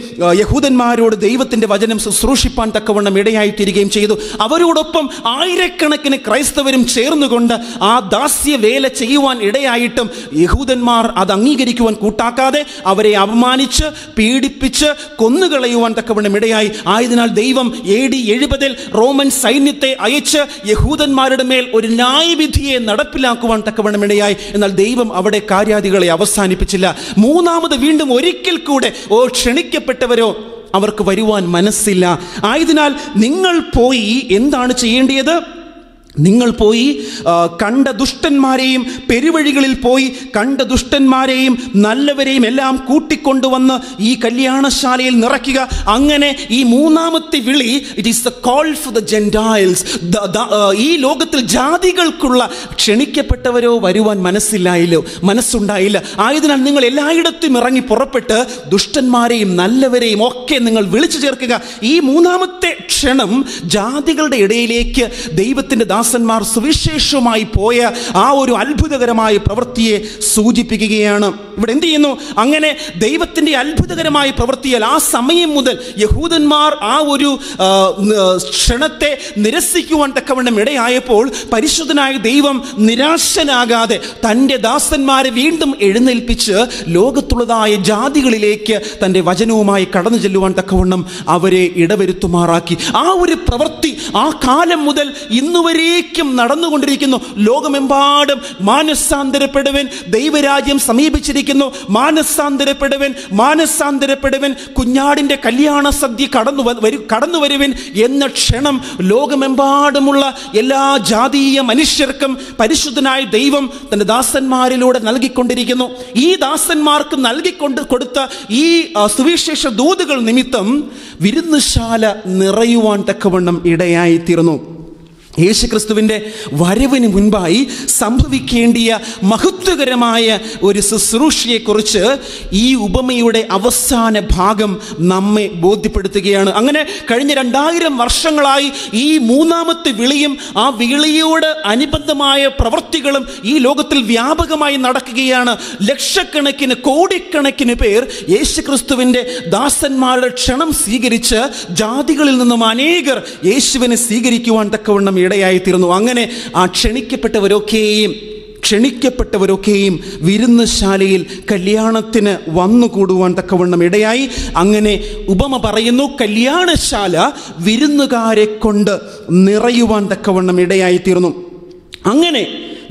യഹൂദന്മാരോട് ദൈവത്തിൻ്റെ വചനം ശുശ്രൂഷിപ്പാൻ തക്കവണ്ണം ഇടയായിത്തീരുകയും ചെയ്തു. അവരോടൊപ്പം ആയിരക്കണക്കിന് ക്രൈസ്തവരും ചേർന്നുകൊണ്ട് ആ ദാസ്യ വേല ചെയ്യുവാൻ ഇടയായിട്ടും യഹൂദന്മാർ അത് അംഗീകരിക്കുവാൻ കൂട്ടാക്കാതെ അവരെ അപമാനിച്ച് പീഡിപ്പിച്ച് കൊന്നുകളയുവാൻ തക്കവണ്ണം ഇടയായി. ആയതിനാൽ ദൈവം AD 70 റോമൻ സൈന്യത്തെ അയച്ച് യഹൂദന്മാരുടെ മേൽ ഒരു ന്യായവിധിയെ നടപ്പിലാക്കുവാൻ തക്കവണ്ണം ഇടയായി. എന്നാൽ ദൈവം അവിടെ കാര്യാദികളെ അവസാനിപ്പിച്ചില്ല. 3-ാമത് വീണ്ടും ഒരിക്കൽ കൂടെ, ക്ഷണിക്കപ്പെട്ടവരോ അവർക്ക് വരുവാൻ മനസ്സില്ല. ആയതിനാൽ നിങ്ങൾ പോയി എന്താണ് ചെയ്യേണ്ടത്? നിങ്ങൾ പോയി കണ്ട ദുഷ്ടന്മാരെയും പെരുവഴികളിൽ പോയി കണ്ട ദുഷ്ടന്മാരെയും നല്ലവരെയും എല്ലാം കൂട്ടിക്കൊണ്ടുവന്ന് ഈ കല്യാണശാലയിൽ നിറയ്ക്കുക. അങ്ങനെ ഈ മൂന്നാമത്തെ വിളി, it is the call for the Gentiles. ഈ ലോകത്തിൽ ജാതികൾക്കുള്ള ക്ഷണിക്കപ്പെട്ടവരോ വരുവാൻ മനസ്സുണ്ടായില്ല. ആയതിനാൽ നിങ്ങൾ എല്ലായിടത്തും ഇറങ്ങി പുറപ്പെട്ട് ദുഷ്ടന്മാരെയും നല്ലവരെയും ഒക്കെ നിങ്ങൾ വിളിച്ചു ചേർക്കുക. ഈ മൂന്നാമത്തെ ക്ഷണം ജാതികളുടെ ഇടയിലേക്ക് ദൈവത്തിൻ്റെ ദാസന്മാർ സുവിശേഷവുമായി പോയ ആ ഒരു അത്ഭുതകരമായ പ്രവൃത്തിയെ സൂചിപ്പിക്കുകയാണ്. ഇവിടെ എന്ത് ചെയ്യുന്നു? അങ്ങനെ ദൈവത്തിൻ്റെ അത്ഭുതകരമായ പ്രവൃത്തിയാൽ ആ സമയം മുതൽ യഹൂദന്മാർ ആ ഒരു ക്ഷണത്തെ നിരസിക്കുവാൻ തക്കവണ്ണം ഇടയായപ്പോൾ പരിശുദ്ധനായ ദൈവം നിരാശനാകാതെ തൻ്റെ ദാസന്മാരെ വീണ്ടും എഴുന്നേൽപ്പിച്ച് ലോകത്തുള്ളതായ ജാതികളിലേക്ക് തൻ്റെ വചനവുമായി കടന്നു ചെല്ലുവാൻ തക്കവണ്ണം അവരെ ഇടവരുത്തുമാറാക്കി. ആ ഒരു പ്രവൃത്തി ആ കാലം മുതൽ ഇന്നുവരേക്കും നടന്നുകൊണ്ടിരിക്കുന്നു. ലോകമെമ്പാടും മാനസാന്തരപ്പെടുവൻ, ദൈവരാജ്യം സമീപിച്ചിരിക്കുന്നു, മാനസാന്തരപ്പെടുവൻ, കുഞ്ഞാടിൻ്റെ കല്യാണ സദ്യ കടന്നു വരുവൻ എന്ന ക്ഷണം ലോകമെമ്പാടുമുള്ള എല്ലാ ജാതീയ മനുഷ്യർക്കും പരിശുദ്ധനായ ദൈവം തൻ്റെ ദാസന്മാരിലൂടെ നൽകിക്കൊണ്ടിരിക്കുന്നു. ഈ ദാസന്മാർക്ക് കൊടുത്ത ഈ സുവിശേഷ ദൂതുകൾ നിമിത്തം വിരുന്നുശാല നിറയുവാൻ തക്കവണ്ണം ഇടയായിത്തീർന്നു. യേശുക്രിസ്തുവിൻ്റെ വരവിന് മുൻപായി സംഭവിക്കേണ്ടിയ മഹത്വകരമായ ഒരു ശുശ്രൂഷയെക്കുറിച്ച് ഈ ഉപമയുടെ അവസാന ഭാഗം നമ്മെ ബോധ്യപ്പെടുത്തുകയാണ്. അങ്ങനെ കഴിഞ്ഞ 2000 വർഷങ്ങളായി ഈ മൂന്നാമത്തെ വിളിയും ആ വിളിയോട് അനുബന്ധമായ പ്രവൃത്തികളും ഈ ലോകത്തിൽ വ്യാപകമായി നടക്കുകയാണ്. ലക്ഷക്കണക്കിന് കോടിക്കണക്കിന് പേർ യേശുക്രിസ്തുവിൻ്റെ ദാസന്മാരുടെ ക്ഷണം സ്വീകരിച്ച് ജാതികളിൽ നിന്നും അനേകർ യേശുവിനെ സ്വീകരിക്കുവാൻ തക്കവണ്ണം ഇടയായിത്തീർന്നു. അങ്ങനെ ആ ക്ഷണിക്കപ്പെട്ടവരൊക്കെയും വിരുന്നുശാലയിൽ കല്യാണത്തിന് വന്നുകൂടുവാൻ തക്കവണ്ണം ഇടയായി. അങ്ങനെ ഉപമ പറയുന്നു, കല്യാണശാല വിരുന്നുകാരെ കൊണ്ട് നിറയുവാൻ തക്കവണ്ണം ഇടയായിത്തീർന്നു. അങ്ങനെ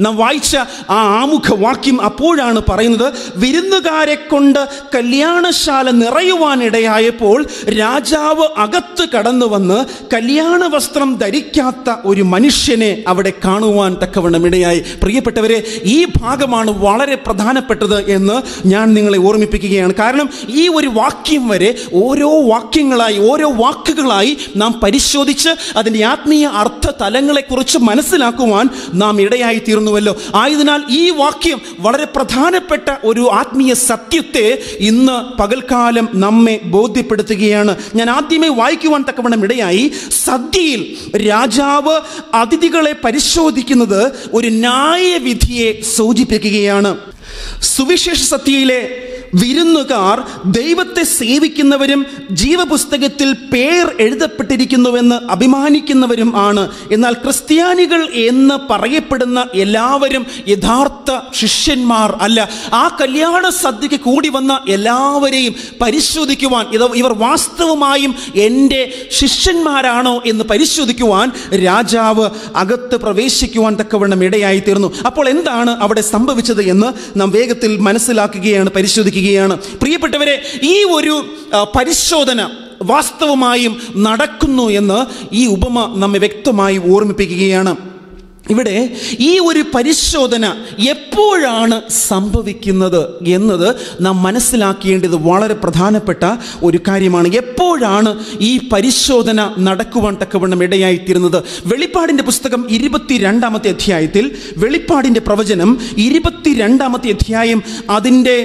നാം വായിച്ച ആ ആമുഖവാക്യം അപ്പോഴാണ് പറയുന്നത്, വിരുന്നുകാരെ കൊണ്ട് കല്യാണശാല നിറയുവാനിടയായപ്പോൾ രാജാവ് അകത്ത് കടന്നു വന്ന് കല്യാണ വസ്ത്രം ധരിക്കാത്ത ഒരു മനുഷ്യനെ അവിടെ കാണുവാൻ തക്കവണ്ണം ഇടയായി. പ്രിയപ്പെട്ടവരെ, ഈ ഭാഗമാണ് വളരെ പ്രധാനപ്പെട്ടത് എന്ന് ഞാൻ നിങ്ങളെ ഓർമ്മിപ്പിക്കുകയാണ്. കാരണം ഈ ഒരു വാക്യം വരെ ഓരോ വാക്കുകളായി നാം പരിശോധിച്ച് അതിൻ്റെ ആത്മീയ അർത്ഥ തലങ്ങളെക്കുറിച്ച് മനസ്സിലാക്കുവാൻ നാം ഇടയായിത്തീർന്നു. ആയതിനാൽ ഈ വാക്യം വളരെ പ്രധാനപ്പെട്ട ഒരു ആത്മീയ സത്യത്തെ ഇന്ന് പകൽക്കാലം നമ്മെ ബോധ്യപ്പെടുത്തുകയാണ്. ഞാൻ ആദ്യമേ വായിക്കുവാൻ തക്കവണ്ണം ഇടയായി, സദ്യയിൽ രാജാവ് അതിഥികളെ പരിശോധിക്കുന്നത് ഒരു ന്യായവിധിയെ സൂചിപ്പിക്കുകയാണ്. സുവിശേഷ സത്യയിലെ വിരുന്നുകാർ ദൈവത്തെ സേവിക്കുന്നവരും ജീവപുസ്തകത്തിൽ പേർ എഴുതപ്പെട്ടിരിക്കുന്നുവെന്ന് അഭിമാനിക്കുന്നവരും ആണ്. എന്നാൽ ക്രിസ്ത്യാനികൾ എന്ന് പറയപ്പെടുന്ന എല്ലാവരും യഥാർത്ഥ ശിഷ്യന്മാർ അല്ല. ആ കല്യാണ സദ്യക്ക് കൂടി വന്ന എല്ലാവരെയും പരിശോധിക്കുവാൻ, ഇവർ വാസ്തവമായും എൻ്റെ ശിഷ്യന്മാരാണോ എന്ന് പരിശോധിക്കുവാൻ രാജാവ് അകത്ത് പ്രവേശിക്കുവാൻ തക്കവണ്ണം ഇടയായിത്തീർന്നു. അപ്പോൾ എന്താണ് അവിടെ സംഭവിച്ചത് എന്ന് നാം വേഗത്തിൽ മനസ്സിലാക്കുകയാണ്, പരിശോധിക്കുകയാണ്. പ്രിയപ്പെട്ടവരെ, ഈ ഒരു പരിശോധന വാസ്തവമായും നടക്കുന്നു എന്ന് ഈ ഉപമ നമ്മെ വ്യക്തമായി ഓർമ്മിപ്പിക്കുകയാണ്. ഇവിടെ ഈ ഒരു പരിശോധന എപ്പോഴാണ് സംഭവിക്കുന്നത് എന്നത് നാം മനസ്സിലാക്കേണ്ടത് വളരെ പ്രധാനപ്പെട്ട ഒരു കാര്യമാണ്. എപ്പോഴാണ് ഈ പരിശോധന നടക്കുവാൻ തക്കവണ്ണം ഇടയായിത്തീരുന്നത്? വെളിപ്പാടിൻ്റെ പുസ്തകം 22-ാമത്തെ അധ്യായത്തിൽ, വെളിപ്പാടിൻ്റെ പ്രവചനം 22-ാമത്തെ അധ്യായം അതിൻ്റെ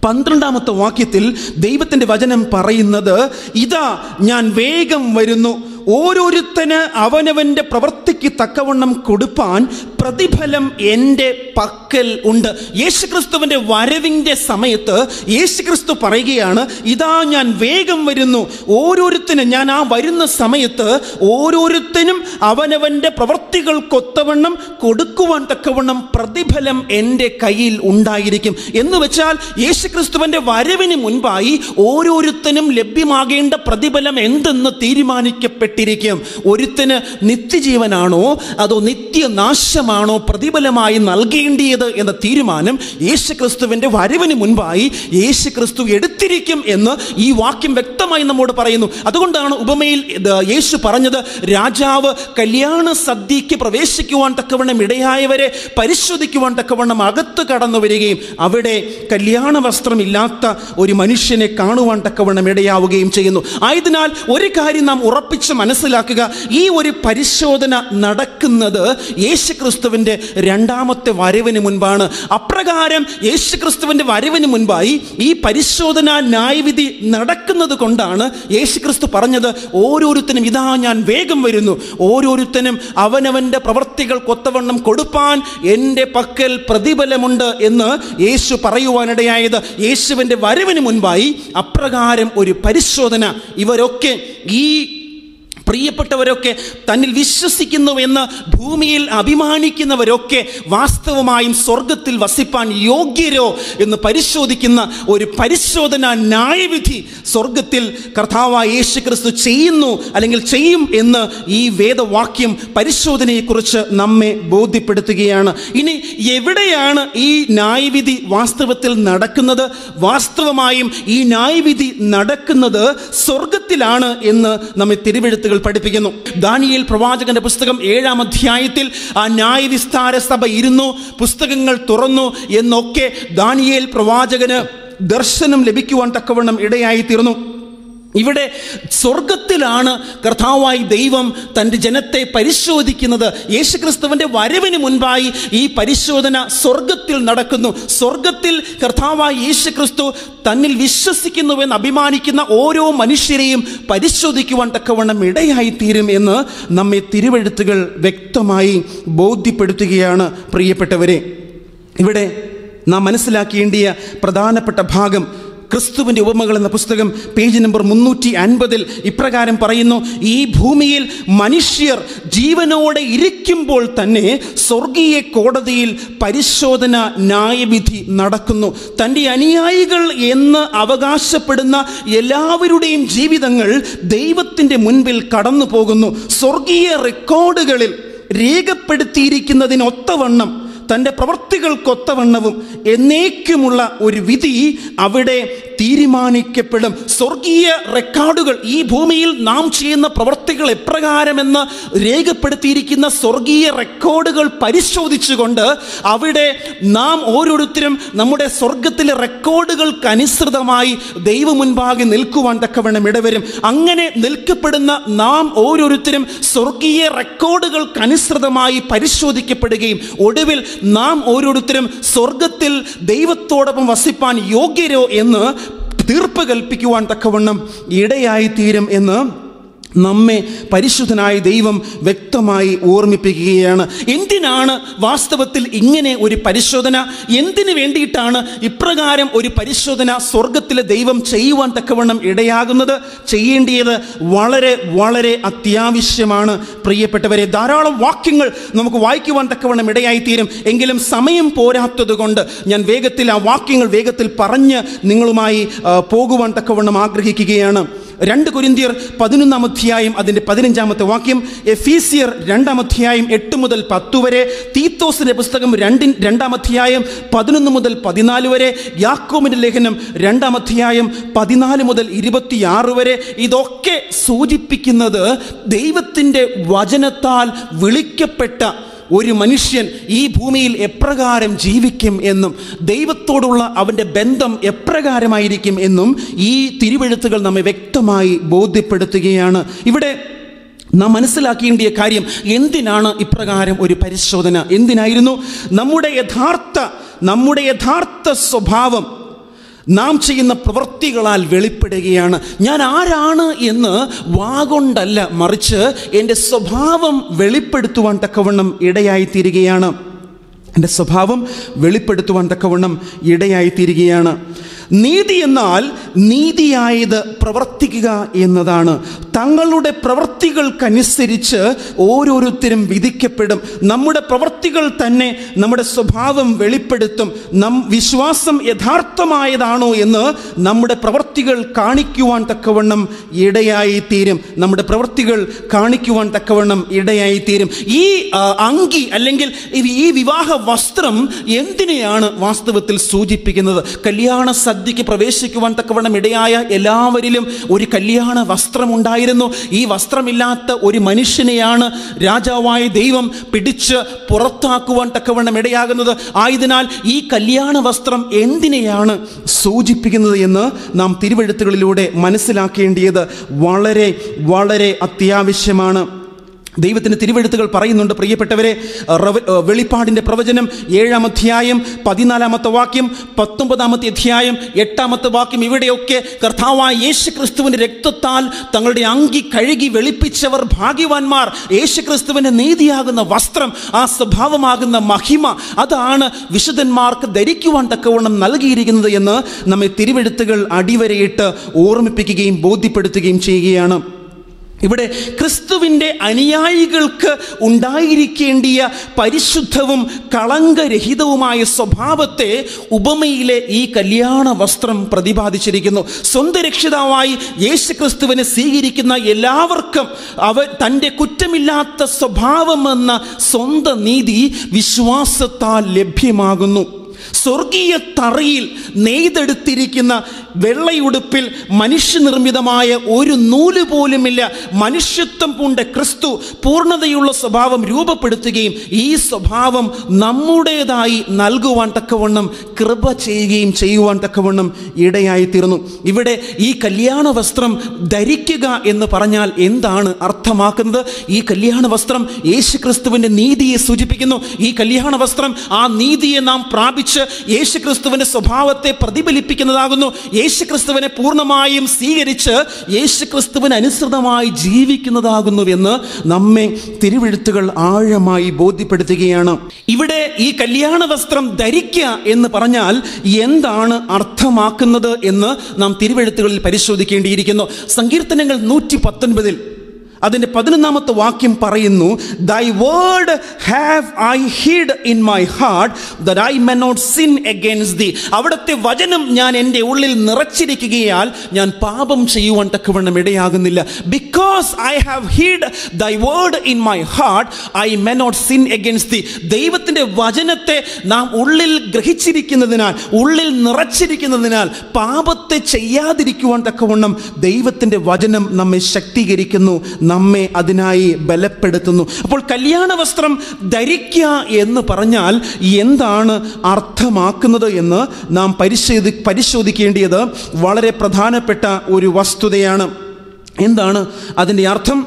12-ാമത്തെ വാക്യത്തിൽ ദൈവത്തിൻ്റെ വചനം പറയുന്നത്, ഇതാ ഞാൻ വേഗം വരുന്നു, ഓരോരുത്തന് അവനവൻ്റെ പ്രവൃത്തിക്ക് തക്കവണ്ണം കൊടുപ്പാൻ പ്രതിഫലം എൻ്റെ പക്കൽ ഉണ്ട്. യേശുക്രിസ്തുവിൻ്റെ വരവിൻ്റെ സമയത്ത് യേശുക്രിസ്തു പറയുകയാണ്, ഇതാ ഞാൻ വേഗം വരുന്നു, ഓരോരുത്തനും, ഞാൻ ആ വരുന്ന സമയത്ത് ഓരോരുത്തനും അവനവൻ്റെ പ്രവൃത്തികൾക്കൊത്തവണ്ണം കൊടുക്കുവാൻ തക്കവണ്ണം പ്രതിഫലം എൻ്റെ കയ്യിൽ ഉണ്ടായിരിക്കും. എന്ന് വെച്ചാൽ യേശുക്രിസ്തുവിൻ്റെ വരവിന് മുൻപായി ഓരോരുത്തനും ലഭ്യമാകേണ്ട പ്രതിഫലം എന്തെന്ന് തീരുമാനിക്കപ്പെട്ട കേട്ടിരിക്കും. ഒരുത്തന് നിത്യജീവനാണോ അതോ നിത്യനാശമാണോ പ്രതിഫലമായി നൽകേണ്ടിയത് എന്ന തീരുമാനം യേശുക്രിസ്തുവിൻ്റെ വരവിന് മുൻപായി യേശുക്രിസ്തു എടുത്തിരിക്കും എന്ന് ഈ വാക്യം വ്യക്തമായി നമ്മോട് പറയുന്നു. അതുകൊണ്ടാണ് ഉപമയിൽ യേശു പറഞ്ഞത്, രാജാവ് കല്യാണ സദ്യയ്ക്ക് പ്രവേശിക്കുവാൻ തക്കവണ്ണം ഇടയായവരെ പരിശോധിക്കുവാൻ തക്കവണ്ണം അകത്ത് കടന്നു വരികയും അവിടെ കല്യാണ വസ്ത്രമില്ലാത്ത ഒരു മനുഷ്യനെ കാണുവാൻ തക്കവണ്ണം ഇടയാവുകയും ചെയ്യുന്നു. ആയതിനാൽ ഒരു കാര്യം നാം ഉറപ്പിച്ച് മനസ്സിലാക്കുക, ഈ ഒരു പരിശോധന നടക്കുന്നത് യേശുക്രിസ്തുവിൻ്റെ രണ്ടാമത്തെ വരവിന് മുൻപാണ്. അപ്രകാരം യേശുക്രിസ്തുവിൻ്റെ വരവിന് മുൻപായി ഈ പരിശോധന ന്യായവിധി നടക്കുന്നത് കൊണ്ടാണ് യേശുക്രിസ്തു പറഞ്ഞത്, ഓരോരുത്തരും ഇതാ ഞാൻ വേഗം വരുന്നു, ഓരോരുത്തരും അവനവൻ്റെ പ്രവൃത്തികൾക്കൊത്തവണ്ണം കൊടുപ്പാൻ എൻ്റെ പക്കൽ പ്രതിഫലമുണ്ട് എന്ന് യേശു പറയുവാനിടയായത്. യേശുവിൻ്റെ വരവിന് മുൻപായി അപ്രകാരം ഒരു പരിശോധന ഇവരൊക്കെ, ഈ പ്രിയപ്പെട്ടവരൊക്കെ, തന്നിൽ വിശ്വസിക്കുന്നുവെന്ന് ഭൂമിയിൽ അഭിമാനിക്കുന്നവരൊക്കെ വാസ്തവമായും സ്വർഗത്തിൽ വസിപ്പാൻ യോഗ്യരോ എന്ന് പരിശോധിക്കുന്ന ഒരു പരിശോധന ന്യായവിധി സ്വർഗത്തിൽ കർത്താവായ യേശുക്രിസ്തു ചെയ്യുന്നു, അല്ലെങ്കിൽ ചെയ്യും എന്ന് ഈ വേദവാക്യം പരിശോധനയെക്കുറിച്ച് നമ്മെ ബോധ്യപ്പെടുത്തുകയാണ്. ഇനി എവിടെയാണ് ഈ ന്യായവിധി വാസ്തവത്തിൽ നടക്കുന്നത്? വാസ്തവമായും ഈ ന്യായവിധി നടക്കുന്നത് സ്വർഗത്തിലാണ് എന്ന് നമ്മെ തിരുവെഴുത്തുകൾ പഠിപ്പിക്കുന്നു. ദാനിയേൽ പ്രവാചകന്റെ പുസ്തകം 7-ാം അധ്യായത്തിൽ ആ ന്യായവിസ്താര സഭ ഇരുന്നു, പുസ്തകങ്ങൾ തുറന്നു എന്നൊക്കെ ദാനിയേൽ പ്രവാചകന് ദർശനം ലഭിക്കുവാൻ തക്കവണ്ണം ഇടയായി തീർന്നു. ഇവിടെ സ്വർഗത്തിലാണ് കർത്താവായി ദൈവം തൻ്റെ ജനത്തെ പരിശോധിക്കുന്നത്. യേശുക്രിസ്തുവിൻ്റെ വരവിന് മുൻപായി ഈ പരിശോധന സ്വർഗത്തിൽ നടക്കുന്നു. സ്വർഗത്തിൽ കർത്താവായ യേശുക്രിസ്തു തന്നിൽ വിശ്വസിക്കുന്നുവെന്ന് അഭിമാനിക്കുന്ന ഓരോ മനുഷ്യരെയും പരിശോധിക്കുവാൻ തക്കവണ്ണം ഇടയായിത്തീരും എന്ന് നമ്മെ തിരുവെഴുത്തുകൾ വ്യക്തമായി ബോധ്യപ്പെടുത്തുകയാണ്. പ്രിയപ്പെട്ടവരെ, ഇവിടെ നാം മനസ്സിലാക്കേണ്ടിയ പ്രധാനപ്പെട്ട ഭാഗം ക്രിസ്തുവിൻ്റെ ഉപമകൾ എന്ന പുസ്തകം പേജ് നമ്പർ 350 ഇപ്രകാരം പറയുന്നു, ഈ ഭൂമിയിൽ മനുഷ്യർ ജീവനോടെ ഇരിക്കുമ്പോൾ തന്നെ സ്വർഗീയ കോടതിയിൽ പരിശോധന ന്യായവിധി നടക്കുന്നു. തൻ്റെ അനുയായികൾ എന്ന് അവകാശപ്പെടുന്ന എല്ലാവരുടെയും ജീവിതങ്ങൾ ദൈവത്തിൻ്റെ മുൻപിൽ കടന്നു പോകുന്നു. സ്വർഗീയ റെക്കോർഡുകളിൽ രേഖപ്പെടുത്തിയിരിക്കുന്നതിനൊത്തവണ്ണം, തൻ്റെ പ്രവൃത്തികൾക്കൊത്തവണ്ണവും എന്നേക്കുമുള്ള ഒരു വിധി അവിടെ തീരുമാനിക്കപ്പെടും. സ്വർഗീയ റെക്കോർഡുകൾ, ഈ ഭൂമിയിൽ നാം ചെയ്യുന്ന പ്രവൃത്തികൾ എപ്രകാരമെന്ന് രേഖപ്പെടുത്തിയിരിക്കുന്ന സ്വർഗീയ റെക്കോർഡുകൾ പരിശോധിച്ചുകൊണ്ട് അവിടെ നാം ഓരോരുത്തരും നമ്മുടെ സ്വർഗത്തിലെ റെക്കോർഡുകൾക്കനുസൃതമായി ദൈവമുൻപാകെ നിൽക്കുവാൻ തക്കവണ്ണം ഇടവരും. അങ്ങനെ നിൽക്കപ്പെടുന്ന നാം ഓരോരുത്തരും സ്വർഗീയ റെക്കോർഡുകൾക്കനുസൃതമായി പരിശോധിക്കപ്പെടുകയും ഒടുവിൽ നാം ഓരോരുത്തരും സ്വർഗത്തിൽ ദൈവത്തോടൊപ്പം വസിപ്പാൻ യോഗ്യരോ എന്ന് തീർപ്പ് കൽപ്പിക്കുവാൻ തക്കവണ്ണം ഇടയായിത്തീരും എന്ന് നമ്മെ പരിശുദ്ധനായ ദൈവം വ്യക്തമായി ഓർമ്മിപ്പിക്കുകയാണ്. എന്തിനാണ് വാസ്തവത്തിൽ ഇങ്ങനെ ഒരു പരിശോധന? എന്തിനു വേണ്ടിയിട്ടാണ് ഇപ്രകാരം ഒരു പരിശോധന സ്വർഗത്തിലെ ദൈവം ചെയ്യുവാൻ തക്കവണ്ണം ഇടയാകുന്നത്? ചെയ്യേണ്ടിയത് വളരെ വളരെ അത്യാവശ്യമാണ് പ്രിയപ്പെട്ടവരെ. ധാരാളം വാക്യങ്ങൾ നമുക്ക് വായിക്കുവാൻ തക്കവണ്ണം ഇടയായിത്തീരും. എങ്കിലും സമയം പോരാത്തത് കൊണ്ട് ഞാൻ വേഗത്തിൽ ആ വാക്യങ്ങൾ വേഗത്തിൽ പറഞ്ഞ് നിങ്ങളുമായി പോകുവാൻ തക്കവണ്ണം ആഗ്രഹിക്കുകയാണ്. 2 കൊരിന്ത്യർ 11-ാം അധ്യായം അതിൻ്റെ 15-ാമത്തെ വാക്യം, എഫീസിയർ 2-ാം അധ്യായം 8 മുതൽ 10 വരെ, തീത്തോസിൻ്റെ പുസ്തകം 2-ാം അധ്യായം 11 മുതൽ 14 വരെ, യാക്കോബിൻ്റെ ലേഖനം 2-ാം അധ്യായം 14 മുതൽ 26 വരെ. ഇതൊക്കെ സൂചിപ്പിക്കുന്നത് ദൈവത്തിൻ്റെ വചനത്താൽ വിളിക്കപ്പെട്ട ഒരു മനുഷ്യൻ ഈ ഭൂമിയിൽ എപ്രകാരം ജീവിക്കും എന്നും ദൈവത്തോടുള്ള അവൻ്റെ ബന്ധം എപ്രകാരമായിരിക്കും എന്നും ഈ തിരുവെഴുത്തുകൾ നമ്മെ വ്യക്തമായി ബോധ്യപ്പെടുത്തുകയാണ്. ഇവിടെ നാം മനസ്സിലാക്കേണ്ടിയ കാര്യം, എന്തിനാണ് ഇപ്രകാരം ഒരു പരിശോധന? എന്തിനായിരുന്നു? നമ്മുടെ യഥാർത്ഥ സ്വഭാവം നാം ചെയ്യുന്ന പ്രവൃത്തികളാൽ വെളിപ്പെടുകയാണ്. ഞാൻ ആരാണ് എന്ന് വാഗൊണ്ടല്ല, മറിച്ച് എൻ്റെ സ്വഭാവം വെളിപ്പെടുത്തുവാൻ തക്കവണ്ണം ഇടയായിത്തീരുകയാണ്. എൻ്റെ സ്വഭാവം വെളിപ്പെടുത്തുവാൻ തക്കവണ്ണം ഇടയായിത്തീരുകയാണ്. നീതി എന്നാൽ നീതിയായത് പ്രവർത്തിക്കുക എന്നതാണ്. തങ്ങളുടെ പ്രവൃത്തികൾക്കനുസരിച്ച് ഓരോരുത്തരും വിധിക്കപ്പെടും. നമ്മുടെ പ്രവൃത്തികൾ തന്നെ നമ്മുടെ സ്വഭാവം വെളിപ്പെടുത്തും. വിശ്വാസം യഥാർത്ഥമായതാണോ എന്ന് നമ്മുടെ പ്രവൃത്തികൾ കാണിക്കുവാൻ തക്കവണ്ണം ഇടയായിത്തീരും. നമ്മുടെ പ്രവൃത്തികൾ കാണിക്കുവാൻ തക്കവണ്ണം ഇടയായിത്തീരും. ഈ അങ്കി അല്ലെങ്കിൽ ഈ വിവാഹ വസ്ത്രം എന്തിനെയാണ് വാസ്തവത്തിൽ സൂചിപ്പിക്കുന്നത്? കല്യാണ സദ്യക്ക് പ്രവേശിക്കുവാൻ തക്കവണ്ണം ഇടയായ എല്ലാവരിലും ഒരു കല്യാണ വസ്ത്രമുണ്ടായിരുന്നു. ഈ വസ്ത്രമില്ലാത്ത ഒരു മനുഷ്യനെയാണ് രാജാവായ ദൈവം പിടിച്ച് പുറത്താക്കുവാൻ തക്കവണ്ണം ഇടയാകുന്നത്. ആയതിനാൽ ഈ കല്യാണ വസ്ത്രം എന്തിനെയാണ് സൂചിപ്പിക്കുന്നത് എന്ന് നാം തിരുവെഴുത്തുകളിലൂടെ മനസ്സിലാക്കേണ്ടത് വളരെ വളരെ അത്യാവശ്യമാണ്. ദൈവത്തിൻ്റെ തിരുവെഴുത്തുകൾ പറയുന്നുണ്ട്, പ്രിയപ്പെട്ടവരെ, വെളിപ്പാടിൻ്റെ പ്രവചനം 7-ാം അധ്യായം 14-ാമത്തെ വാക്യം, 19-ാമത്തെ അധ്യായം 8-ാമത്തെ വാക്യം, ഇവിടെയൊക്കെ കർത്താവായ യേശുക്രിസ്തുവിൻ്റെ രക്തത്താൽ തങ്ങളുടെ അങ്കി കഴുകി വെളുപ്പിച്ചവർ ഭാഗ്യവാന്മാർ. യേശുക്രിസ്തുവിൻ്റെ നീതിയാകുന്ന വസ്ത്രം, ആ സ്വഭാവമാകുന്ന മഹിമ, അതാണ് വിശുദ്ധന്മാർക്ക് ധരിക്കുവാൻ തക്കവണ്ണം നൽകിയിരിക്കുന്നത് എന്ന് നമ്മെ തിരുവെഴുത്തുകൾ അടിവരയിട്ട് ഓർമ്മിപ്പിക്കുകയും ബോധ്യപ്പെടുത്തുകയും ചെയ്യുകയാണ്. ഇവിടെ ക്രിസ്തുവിൻ്റെ അനുയായികൾക്ക് ഉണ്ടായിരിക്കേണ്ടിയ പരിശുദ്ധവും കളങ്കരഹിതവുമായ സ്വഭാവത്തെ ഉപമയിലെ ഈ കല്യാണ വസ്ത്രം പ്രതിപാദിച്ചിരിക്കുന്നു. സ്വന്തം രക്ഷിതാവായി യേശുക്രിസ്തുവിനെ സ്വീകരിക്കുന്ന എല്ലാവർക്കും തൻ്റെ കുറ്റമില്ലാത്ത സ്വഭാവമെന്ന സ്വന്തം നീതി വിശ്വാസത്താൽ ലഭ്യമാകുന്നു. സ്വർഗീയ തറയിൽ നെയ്തെടുത്തിരിക്കുന്ന വെള്ളയുടുപ്പിൽ മനുഷ്യനിർമ്മിതമായ ഒരു നൂല് പോലുമില്ല. മനുഷ്യത്വം പൂണ്ട ക്രിസ്തു പൂർണ്ണതയുള്ള സ്വഭാവം രൂപപ്പെടുത്തുകയും ഈ സ്വഭാവം നമ്മുടേതായി നൽകുവാൻ തക്കവണ്ണം കൃപ ചെയ്യുകയും ചെയ്യുവാൻ തക്കവണ്ണം ഇടയായിത്തീർന്നു. ഇവിടെ ഈ കല്യാണ വസ്ത്രം ധരിക്കുക എന്ന് പറഞ്ഞാൽ എന്താണ് അർത്ഥമാക്കുന്നത്? ഈ കല്യാണ വസ്ത്രം യേശുക്രിസ്തുവിൻ്റെ നീതിയെ സൂചിപ്പിക്കുന്നു. ഈ കല്യാണ വസ്ത്രം ആ നീതിയെ നാം പ്രാപിച്ച് യേശുക്രിസ്തുവിന്റെ സ്വഭാവത്തെ പ്രതിഫലിപ്പിക്കുന്നതാകുന്നു. യേശുക്രിസ്തുവിനെ പൂർണ്ണമായും സ്വീകരിച്ച് യേശുക്രിസ്തുവിന് അനുസൃതമായി ജീവിക്കുന്നതാകുന്നു എന്ന് നമ്മെ തിരുവെഴുത്തുകൾ ആഴമായി ബോധ്യപ്പെടുത്തുകയാണ്. ഇവിടെ ഈ കല്യാണ വസ്ത്രം ധരിക്കുക എന്ന് പറഞ്ഞാൽ എന്താണ് അർത്ഥമാക്കുന്നത് എന്ന് നാം തിരുവെഴുത്തുകളിൽ പരിശോധിക്കേണ്ടിയിരിക്കുന്നു. സങ്കീർത്തനങ്ങൾ 119 അതിൻ്റെ 11-ാമത്തെ വാക്യം പറയുന്നു, Thy word have I hid in my heart that I may not sin against thee. അവിടുത്തെ വചനം ഞാൻ എൻ്റെ ഉള്ളിൽ നിറച്ചിരിക്കുകയാൽ ഞാൻ പാപം ചെയ്യുവാൻ തക്കവണ്ണം ഇടയാകുന്നില്ല. Because I have hid thy word in my heart I may not sin against thee. ദൈവത്തിൻ്റെ വചനത്തെ നാം ഉള്ളിൽ ഗ്രഹിച്ചിരിക്കുന്നതിനാൽ, ഉള്ളിൽ നിറച്ചിരിക്കുന്നതിനാൽ പാപത്തെ ചെയ്യാതിരിക്കുവാൻ തക്കവണ്ണം ദൈവത്തിൻ്റെ വചനം നമ്മെ ശക്തീകരിക്കുന്നു, നമ്മെ അതിനായി ബലപ്പെടുത്തുന്നു. അപ്പോൾ കല്യാണ വസ്ത്രം ധരിക്കുക എന്ന് പറഞ്ഞാൽ എന്താണ് അർത്ഥമാക്കുന്നത് എന്ന് നാം പരിശോധിക്കേണ്ടത് വളരെ പ്രധാനപ്പെട്ട ഒരു വസ്തുതയാണ്. എന്താണ് അതിൻ്റെ അർത്ഥം?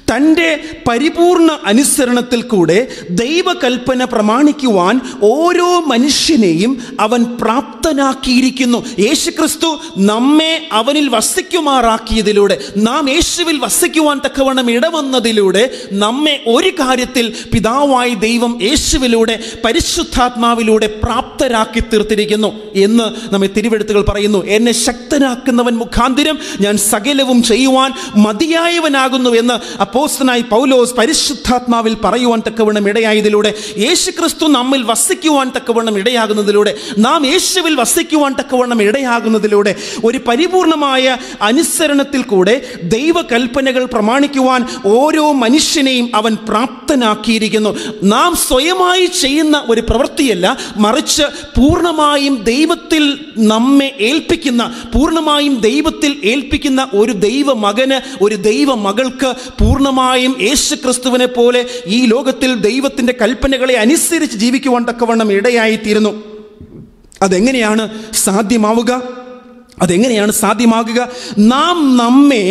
തൻ്റെ പരിപൂർണ അനുസരണത്തിൽ കൂടെ ദൈവകൽപ്പന പ്രമാണിക്കുവാൻ ഓരോ മനുഷ്യനെയും അവൻ പ്രാപ്തനാക്കിയിരിക്കുന്നു. യേശുക്രിസ്തു നമ്മെ അവനിൽ വസിക്കുമാറാക്കിയതിലൂടെ, നാം യേശുവിൽ വസിക്കുവാൻ തക്കവണ്ണം ഇടവന്നതിലൂടെ നമ്മെ ഒരു കാര്യത്തിൽ പിതാവായ ദൈവം യേശുവിലൂടെ പരിശുദ്ധാത്മാവിലൂടെ പ്രാപ്തരാക്കി തീർത്തിരിക്കുന്നു എന്ന് നമ്മെ തിരുവെഴുത്തുകൾ പറയുന്നു. എന്നെ ശക്തനാക്കുന്നവൻ മുഖാന്തിരം ഞാൻ സകലവും ചെയ്യുവാൻ മതിയായവനാകുന്നു എന്ന് അപ്പോസ്തലനായ പൗലോസ് പരിശുദ്ധാത്മാവിൽ പറയുവാൻ തക്കവണ്ണം ഇടയായതിലൂടെ, യേശുക്രിസ്തു നമ്മിൽ വസിക്കുവാൻ തക്കവണ്ണം ഇടയാകുന്നതിലൂടെ, നാം യേശുവിൽ വസിക്കുവാൻ തക്കവണ്ണം ഇടയാകുന്നതിലൂടെ ഒരു പരിപൂർണമായ അനുസരണത്തിൽ കൂടെ ദൈവകൽപ്പനകൾ പ്രമാണിക്കുവാൻ ഓരോ മനുഷ്യനെയും അവൻ പ്രാപ്തനാക്കിയിരിക്കുന്നു. നാം സ്വയമായി ചെയ്യുന്ന ഒരു പ്രവൃത്തിയല്ല, മറിച്ച് പൂർണ്ണമായും ദൈവത്തിൽ നമ്മെ ഏൽപ്പിക്കുന്ന, പൂർണ്ണമായും ദൈവത്തിൽ ഏൽപ്പിക്കുന്ന ഒരു ദൈവമകന്, ഒരു ദൈവമകൾക്ക് പൂർണ്ണമായും യേശുക്രിസ്തുവിനെ പോലെ ഈ ലോകത്തിൽ ദൈവത്തിൻ്റെ കൽപ്പനകളെ അനുസരിച്ച് ജീവിക്കുവാൻ തക്കവണ്ണം ഇടയായിത്തീരുന്നു. അതെങ്ങനെയാണ് സാധ്യമാകുക? നാം നമ്മെ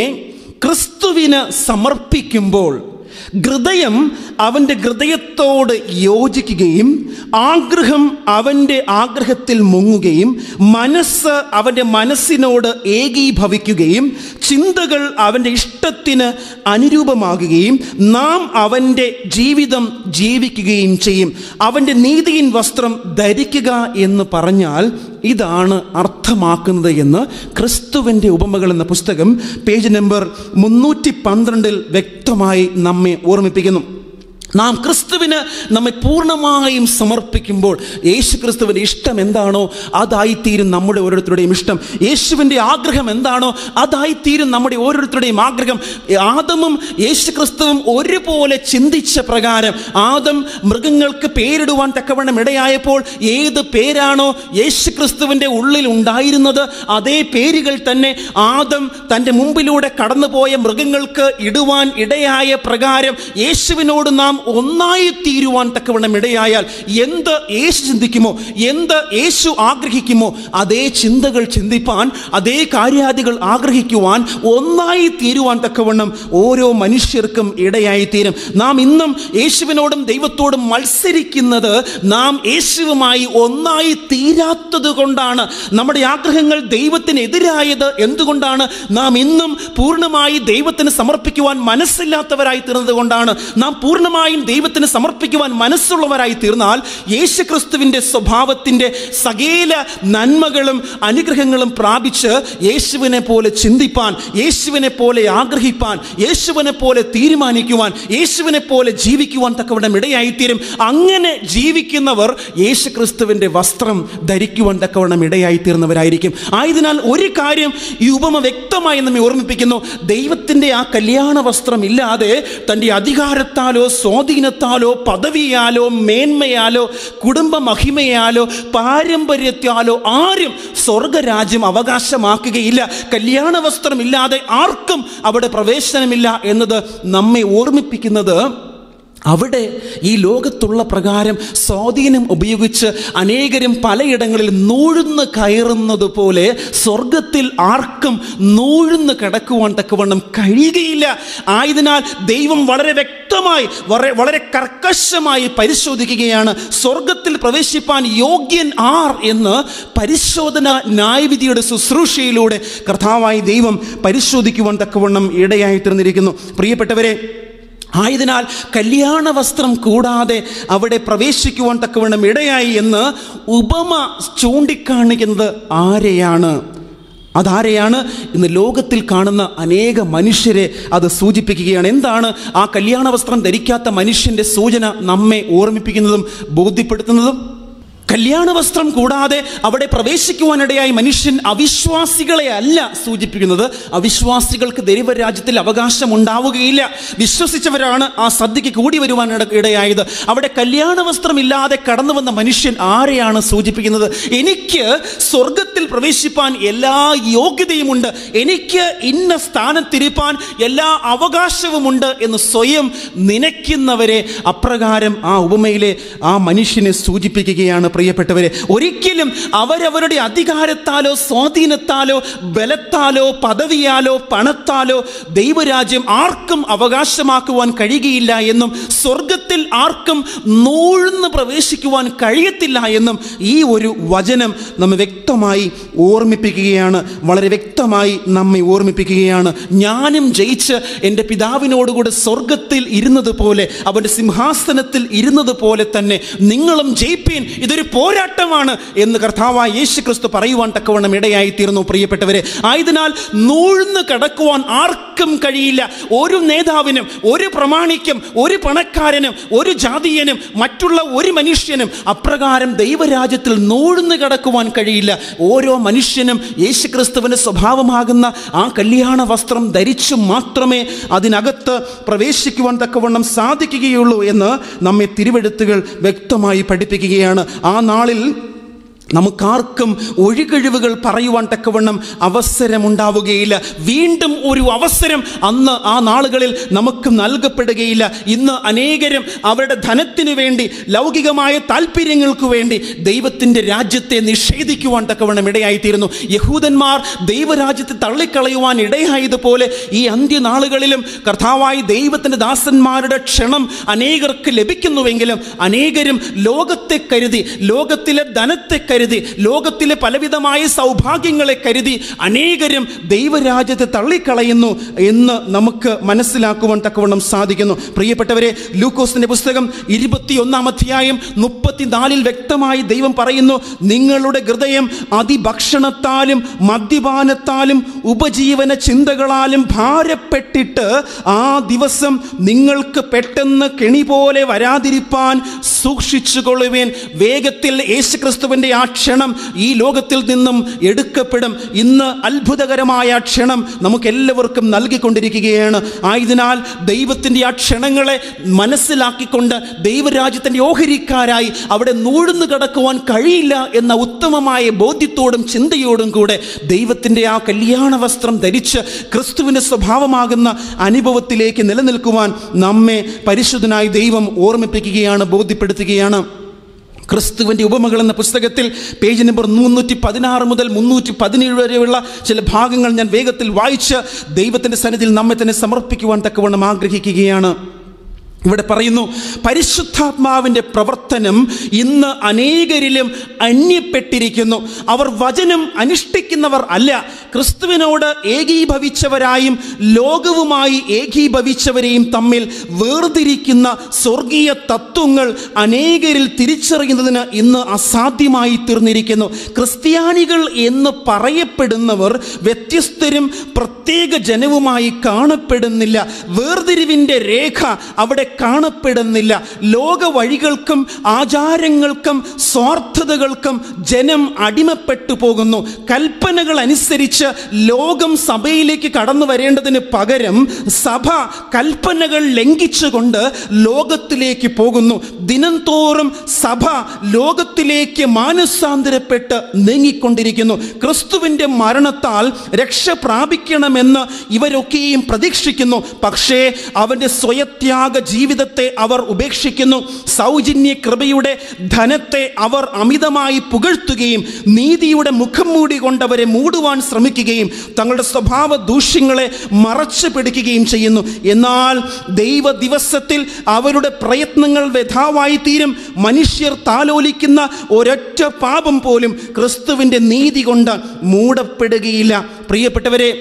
ക്രിസ്തുവിന് സമർപ്പിക്കുമ്പോൾ ഹൃദയം അവൻ്റെ ഹൃദയത്തിൽ ദൈവത്തോട് യോജിക്കുകയും ആഗ്രഹം അവൻ്റെ ആഗ്രഹത്തിൽ മുങ്ങുകയും മനസ്സ് അവൻ്റെ മനസ്സിനോട് ഏകീഭവിക്കുകയും ചിന്തകൾ അവൻ്റെ ഇഷ്ടത്തിന് അനുരൂപമാകുകയും നാം അവൻ്റെ ജീവിതം ജീവിക്കുകയും ചെയ്യും. അവൻ്റെ നീതിയിൻ വസ്ത്രം ധരിക്കുക എന്ന് പറഞ്ഞാൽ ഇതാണ് അർത്ഥമാക്കുന്നത് എന്ന് ക്രിസ്തുവിൻ്റെ ഉപമകൾ എന്ന പുസ്തകം പേജ് നമ്പർ 312 വ്യക്തമായി നമ്മെ ഓർമ്മിപ്പിക്കുന്നു. നാം ക്രിസ്തുവിന് നമ്മെ പൂർണ്ണമായും സമർപ്പിക്കുമ്പോൾ യേശു ക്രിസ്തുവിൻ്റെ ഇഷ്ടം എന്താണോ അതായിത്തീരും നമ്മുടെ ഓരോരുത്തരുടെയും ഇഷ്ടം. യേശുവിൻ്റെ ആഗ്രഹം എന്താണോ അതായിത്തീരും നമ്മുടെ ഓരോരുത്തരുടെയും ആഗ്രഹം. ആദമും യേശു ക്രിസ്തുവും ഒരുപോലെ ചിന്തിച്ച പ്രകാരം ആദം മൃഗങ്ങൾക്ക് പേരിടുവാൻ തക്കവണ്ണം ഇടയായപ്പോൾ ഏത് പേരാണോ യേശു ക്രിസ്തുവിൻ്റെ ഉള്ളിൽ ഉണ്ടായിരുന്നത് അതേ പേരുകൾ തന്നെ ആദം തൻ്റെ മുമ്പിലൂടെ കടന്നുപോയ മൃഗങ്ങൾക്ക് ഇടുവാൻ ഇടയായ പ്രകാരം യേശുവിനോട് നാം ഒന്നായി തീരുവാൻ തക്കവണ്ണം ഇടയായാൽ എന്ത് യേശു ചിന്തിക്കുമോ, എന്ത് യേശു ആഗ്രഹിക്കുമോ അതേ ചിന്തകൾ ചിന്തിപ്പാൻ, അതേ കാര്യാദികൾ ആഗ്രഹിക്കുവാൻ, ഒന്നായി തീരുവാൻ തക്കവണ്ണം ഓരോ മനുഷ്യർക്കും ഇടയായി തീരും. നാം ഇന്നും യേശുവിനോടും ദൈവത്തോടും മത്സരിക്കുന്നത് നാം യേശുവുമായി ഒന്നായി തീരാത്തത് കൊണ്ടാണ്. നമ്മുടെ ആഗ്രഹങ്ങൾ ദൈവത്തിനെതിരായത് എന്തുകൊണ്ടാണ്? നാം ഇന്നും പൂർണ്ണമായി ദൈവത്തിന് സമർപ്പിക്കുവാൻ മനസ്സില്ലാത്തവരായി തീർന്നത് കൊണ്ടാണ്. നാം പൂർണ്ണമായി ദൈവത്തിന് സമർപ്പിക്കുവാൻ മനസ്സുള്ളവരായി തീർന്നാൽ യേശുക്രിസ്തുവിന്റെ സ്വഭാവത്തിന്റെ സകല നന്മകളും അനുഗ്രഹങ്ങളും പ്രാപിച്ച് യേശുവിനെ പോലെ ചിന്തിപ്പാൻ, യേശുവിനെ പോലെ ആഗ്രഹിപ്പാൻ, യേശുവിനെ പോലെ തീരുമാനിക്കുവാൻ, യേശുവിനെ പോലെ ജീവിക്കുവാൻ തക്കവണ്ണം ഇടയായിത്തീരും. അങ്ങനെ ജീവിക്കുന്നവർ യേശുക്രിസ്തുവിന്റെ വസ്ത്രം ധരിക്കുവാൻ തക്കവണ്ണം ഇടയായിത്തീർന്നവരായിരിക്കും. ആയതിനാൽ ഒരു കാര്യം ഈ ഉപമ വ്യക്തമായി നമ്മെ ഓർമ്മിപ്പിക്കുന്നു. ദൈവത്തിന്റെ ആ കല്യാണ വസ്ത്രം ഇല്ലാതെ തൻ്റെ അധികാരത്താലോ സ്വാധീനത്താലോ പദവിയാലോ മേന്മയാലോ കുടുംബ മഹിമയാലോ പാരമ്പര്യത്താലോ ആരും സ്വർഗരാജ്യം അവകാശമാക്കുകയില്ല. കല്യാണ വസ്ത്രമില്ലാതെ ആർക്കും അവിടെ പ്രവേശനമില്ല എന്നത് നമ്മെ ഓർമ്മിപ്പിക്കുന്നത് അവിടെ ഈ ലോകത്തുള്ള പ്രകാരം സ്വാധീനം ഉപയോഗിച്ച് അനേകരും പലയിടങ്ങളിൽ നൂഴ്ന്ന് കയറുന്നത് പോലെ സ്വർഗത്തിൽ ആർക്കും നൂഴ്ന്ന് കിടക്കുവാൻ തക്കവണ്ണം കഴിയുകയില്ല. ആയതിനാൽ ദൈവം വളരെ വ്യക്തമായി വളരെ കർക്കശമായി പരിശോധിക്കുകയാണ്. സ്വർഗത്തിൽ പ്രവേശിപ്പാൻ യോഗ്യൻ ആർ എന്ന് പരിശോധന ന്യായവിധിയുടെ ശുശ്രൂഷയിലൂടെ കർത്താവായ ദൈവം പരിശോധിക്കുവാൻ തക്കവണ്ണം ഇടയായി തീർന്നിരിക്കുന്നു. പ്രിയപ്പെട്ടവരെ, ആയതിനാൽ കല്യാണ വസ്ത്രം കൂടാതെ അവിടെ പ്രവേശിക്കുവാൻ തക്കവണ്ണം ഇടയായി എന്ന് ഉപമ ചൂണ്ടിക്കാണിക്കുന്നത് ആരെയാണ്? അതാരെയാണ്? ഇന്ന് ലോകത്തിൽ കാണുന്ന അനേക മനുഷ്യരെ അത് സൂചിപ്പിക്കുകയാണ്. എന്താണ് ആ കല്യാണ വസ്ത്രം ധരിക്കാത്ത മനുഷ്യൻ്റെ സൂചന നമ്മെ ഓർമ്മിപ്പിക്കുന്നതും ബോധ്യപ്പെടുത്തുന്നതും? കല്യാണ വസ്ത്രം കൂടാതെ അവിടെ പ്രവേശിക്കുവാനിടയായി മനുഷ്യൻ അവിശ്വാസികളെ അല്ല സൂചിപ്പിക്കുന്നത്. അവിശ്വാസികൾക്ക് ദൈവരാജ്യത്തിൽ അവകാശം ഉണ്ടാവുകയില്ല. വിശ്വസിച്ചവരാണ് ആ സദ്യക്ക് കൂടി വരുവാൻ ഇടയായത്. അവിടെ കല്യാണ വസ്ത്രമില്ലാതെ കടന്നു വന്ന മനുഷ്യൻ ആരെയാണ് സൂചിപ്പിക്കുന്നത്? എനിക്ക് സ്വർഗത്തിൽ പ്രവേശിപ്പാൻ എല്ലാ യോഗ്യതയുമുണ്ട്, എനിക്ക് ഇന്ന സ്ഥാനത്തിരിപ്പാൻ എല്ലാ അവകാശവുമുണ്ട് എന്ന് സ്വയം നനയ്ക്കുന്നവരെ അപ്രകാരം ആ ഉപമയിലെ ആ മനുഷ്യനെ സൂചിപ്പിക്കുകയാണ്. പ്രിയപ്പെട്ടവരെ, ഒരിക്കലും അവരവരുടെ അധികാരത്താലോ സ്വാധീനത്താലോ ബലത്താലോ പദവിയാലോ പണത്താലോ ദൈവരാജ്യം ആർക്കും അവകാശമാക്കുവാൻ കഴിയുകയില്ല എന്നും സ്വർഗത്തിൽ ആർക്കും നൂഴ്ന്ന് പ്രവേശിക്കുവാൻ കഴിയത്തില്ല എന്നും ഈ ഒരു വചനം നമ്മെ വ്യക്തമായി ഓർമ്മിപ്പിക്കുകയാണ്. വളരെ വ്യക്തമായി നമ്മെ ഓർമ്മിപ്പിക്കുകയാണ്. ഞാനും ജയിച്ച് എൻ്റെ പിതാവിനോടുകൂടെ സ്വർഗത്തിൽ ഇരുന്നത് പോലെ, അവൻ്റെ സിംഹാസനത്തിൽ ഇരുന്നത് പോലെ തന്നെ നിങ്ങളും ജയിപ്പീൻ, ഇതൊരു പോരാട്ടമാണ് എന്ന് കർത്താവായ യേശു ക്രിസ്തു പറയുവാൻ തക്കവണ്ണം ഇടയായി തീർന്നു. പ്രിയപ്പെട്ടവരെ, ആയതിനാൽ നൂഴ്ന്ന് കടക്കുവാൻ ആർക്കും കഴിയില്ല. ഒരു നേതാവിനും, ഒരു പ്രമാണിക്കും, ഒരു പണക്കാരനും, ഒരു ജാതീയനും, മറ്റുള്ള ഒരു മനുഷ്യനും അപ്രകാരം ദൈവരാജ്യത്തിൽ നൂഴ്ന്ന് കടക്കുവാൻ കഴിയില്ല. ഓരോ മനുഷ്യനും യേശു ക്രിസ്തുവിൻ്റെ സ്വഭാവമാകുന്ന ആ കല്യാണ വസ്ത്രം ധരിച്ചു മാത്രമേ അതിനകത്ത് പ്രവേശിക്കുവാൻ തക്കവണ്ണം സാധിക്കുകയുള്ളൂ എന്ന് നമ്മെ തിരുവെഴുത്തുകൾ വ്യക്തമായി പഠിപ്പിക്കുകയാണ്. ആ നാളിൽ നമുക്കാർക്കും ഒഴികഴിവുകൾ പറയുവാൻ തക്കവണ്ണം അവസരമുണ്ടാവുകയില്ല. വീണ്ടും ഒരു അവസരം അന്ന് ആ നാളുകളിൽ നമുക്ക് നൽകപ്പെടുകയില്ല. ഇന്ന് അനേകരും അവരുടെ ധനത്തിനു വേണ്ടി, ലൗകികമായ താല്പര്യങ്ങൾക്ക് വേണ്ടി ദൈവത്തിൻ്റെ രാജ്യത്തെ നിഷേധിക്കുവാൻ തക്കവണ്ണം ഇടയായിത്തീരുന്നു. യഹൂദന്മാർ ദൈവരാജ്യത്തെ തള്ളിക്കളയുവാൻ ഇടയായതുപോലെ ഈ അന്ത്യനാളുകളിലും കർത്താവായ ദൈവത്തിൻ്റെ ദാസന്മാരുടെ ക്ഷണം അനേകർക്ക് ലഭിക്കുന്നുവെങ്കിലും അനേകരും ലോകത്തെ കരുതി, ലോകത്തിലെ ധനത്തെ കരുതി, ലോകത്തിലെ പലവിധമായ സൗഭാഗ്യങ്ങളെ കരുതി അനേകരും ദൈവരാജ്യത്തെ തള്ളിക്കളയുന്നു എന്ന് നമുക്ക് മനസ്സിലാക്കുവാൻ തക്കവണ്ണം സാധിക്കുന്നു. പ്രിയപ്പെട്ടവരെ, ലൂക്കോസിന്റെ പുസ്തകം 21 അധ്യായം 34 വ്യക്തമായി ദൈവം പറയുന്നു, നിങ്ങളുടെ ഹൃദയം അതിഭക്ഷണത്താലും മദ്യപാനത്താലും ഉപജീവന ചിന്തകളാലും ഭാരപ്പെട്ടിട്ട് ആ ദിവസം നിങ്ങൾക്ക് പെട്ടെന്ന് കെണി പോലെ വരാതിരിപ്പാൻ സൂക്ഷിച്ചുകൊള്ളുവേൻ. വേഗത്തിൽ യേശുക്രിസ്തുവിൻ്റെ ആ ക്ഷണം ഈ ലോകത്തിൽ നിന്നും എടുക്കപ്പെടും. ഇന്ന് അത്ഭുതകരമായ ക്ഷണം നമുക്കെല്ലാവർക്കും നൽകിക്കൊണ്ടിരിക്കുകയാണ്. ആയതിനാൽ ദൈവത്തിൻ്റെ ആ ക്ഷണങ്ങളെ മനസ്സിലാക്കിക്കൊണ്ട് ദൈവരാജ്യത്തിൻ്റെ ഓഹരിക്കാരായി അവിടെ നൂഴ്ന്നു കിടക്കുവാൻ കഴിയില്ല എന്ന ഉത്തമമായ ബോധ്യത്തോടും ചിന്തയോടും കൂടെ ദൈവത്തിൻ്റെ ആ കല്യാണ വസ്ത്രം ധരിച്ച് ക്രിസ്തുവിൻ്റെ സ്വഭാവമാകുന്ന അനുഭവത്തിലേക്ക് നിലനിൽക്കുവാൻ നമ്മെ പരിശുദ്ധനായ ദൈവം ഓർമ്മിപ്പിക്കുകയാണ്, ബോധ്യപ്പെടുത്തുകയാണ്. ക്രിസ്തുവിൻ്റെ ഉപമകൾ എന്ന പുസ്തകത്തിൽ പേജ് നമ്പർ 316 മുതൽ 317 വരെയുള്ള ചില ഭാഗങ്ങൾ ഞാൻ വേഗത്തിൽ വായിച്ച് ദൈവത്തിൻ്റെ സന്നിധിയിൽ നമ്മെ തന്നെ സമർപ്പിക്കുവാൻ തക്കവണ്ണം ആഗ്രഹിക്കുകയാണ്. ഇവിടെ പറയുന്നു, പരിശുദ്ധാത്മാവിൻ്റെ പ്രവർത്തനം ഇന്ന് അനേകരിലും അന്യപ്പെട്ടിരിക്കുന്നു. അവർ വചനം അനുഷ്ഠിക്കുന്നവർ അല്ല, ക്രിസ്തുവിനോട് ഏകീഭവിച്ചവരായും ലോകവുമായി ഏകീഭവിച്ചവരെയും തമ്മിൽ വേർതിരിക്കുന്ന സ്വർഗീയ തത്വങ്ങൾ അനേകരിൽ തിരിച്ചറിയുന്നതിന് ഇന്ന് അസാധ്യമായി തീർന്നിരിക്കുന്നു. ക്രിസ്ത്യാനികൾ എന്ന് പറയപ്പെടുന്നവർ വ്യത്യസ്തരും പ്രത്യേക ജനവുമായി കാണപ്പെടുന്നില്ല. വേർതിരിവിൻ്റെ രേഖ അവിടെ കാണപ്പെടുന്നില്ല. ലോക വഴികൾക്കും ആചാരങ്ങൾക്കും സ്വാർത്ഥതകൾക്കും ജനം അടിമപ്പെട്ടു പോകുന്നു. കൽപ്പനകൾ അനുസരിച്ച് ലോകം സഭയിലേക്ക് കടന്നു വരേണ്ടതിന് പകരം സഭ കൽപ്പനകൾ ലംഘിച്ചുകൊണ്ട് ലോകത്തിലേക്ക് പോകുന്നു. ദിനം തോറും സഭ ലോകത്തിലേക്ക് മാനസാന്തരപ്പെട്ട് നീങ്ങിക്കൊണ്ടിരിക്കുന്നു. ക്രിസ്തുവിൻ്റെ മരണത്താൽ രക്ഷ പ്രാപിക്കണമെന്ന് ഇവരൊക്കെയും പ്രതീക്ഷിക്കുന്നു. പക്ഷേ അവൻ്റെ സ്വയത്യാഗ ജീവിതത്തെ അവർ ഉപേക്ഷിക്കുന്നു. സൗജന്യ കൃപയുടെ ധനത്തെ അവർ അമിതമായി പുകഴ്ത്തുകയും നീതിയുടെ മുഖം മൂടി കൊണ്ടവരെ മൂടുവാൻ ശ്രമിക്കുകയും തങ്ങളുടെ സ്വഭാവ ദൂഷ്യങ്ങളെ മറച്ചു പിടിക്കുകയും ചെയ്യുന്നു. എന്നാൽ ദൈവ ദിവസത്തിൽ അവരുടെ പ്രയത്നങ്ങൾ വ്യഥാവായി തീരും. മനുഷ്യർ താലോലിക്കുന്ന ഒരൊറ്റ പാപം പോലും ക്രിസ്തുവിൻ്റെ നീതി കൊണ്ട് മൂടപ്പെടുകയില്ല. പ്രിയപ്പെട്ടവരെ,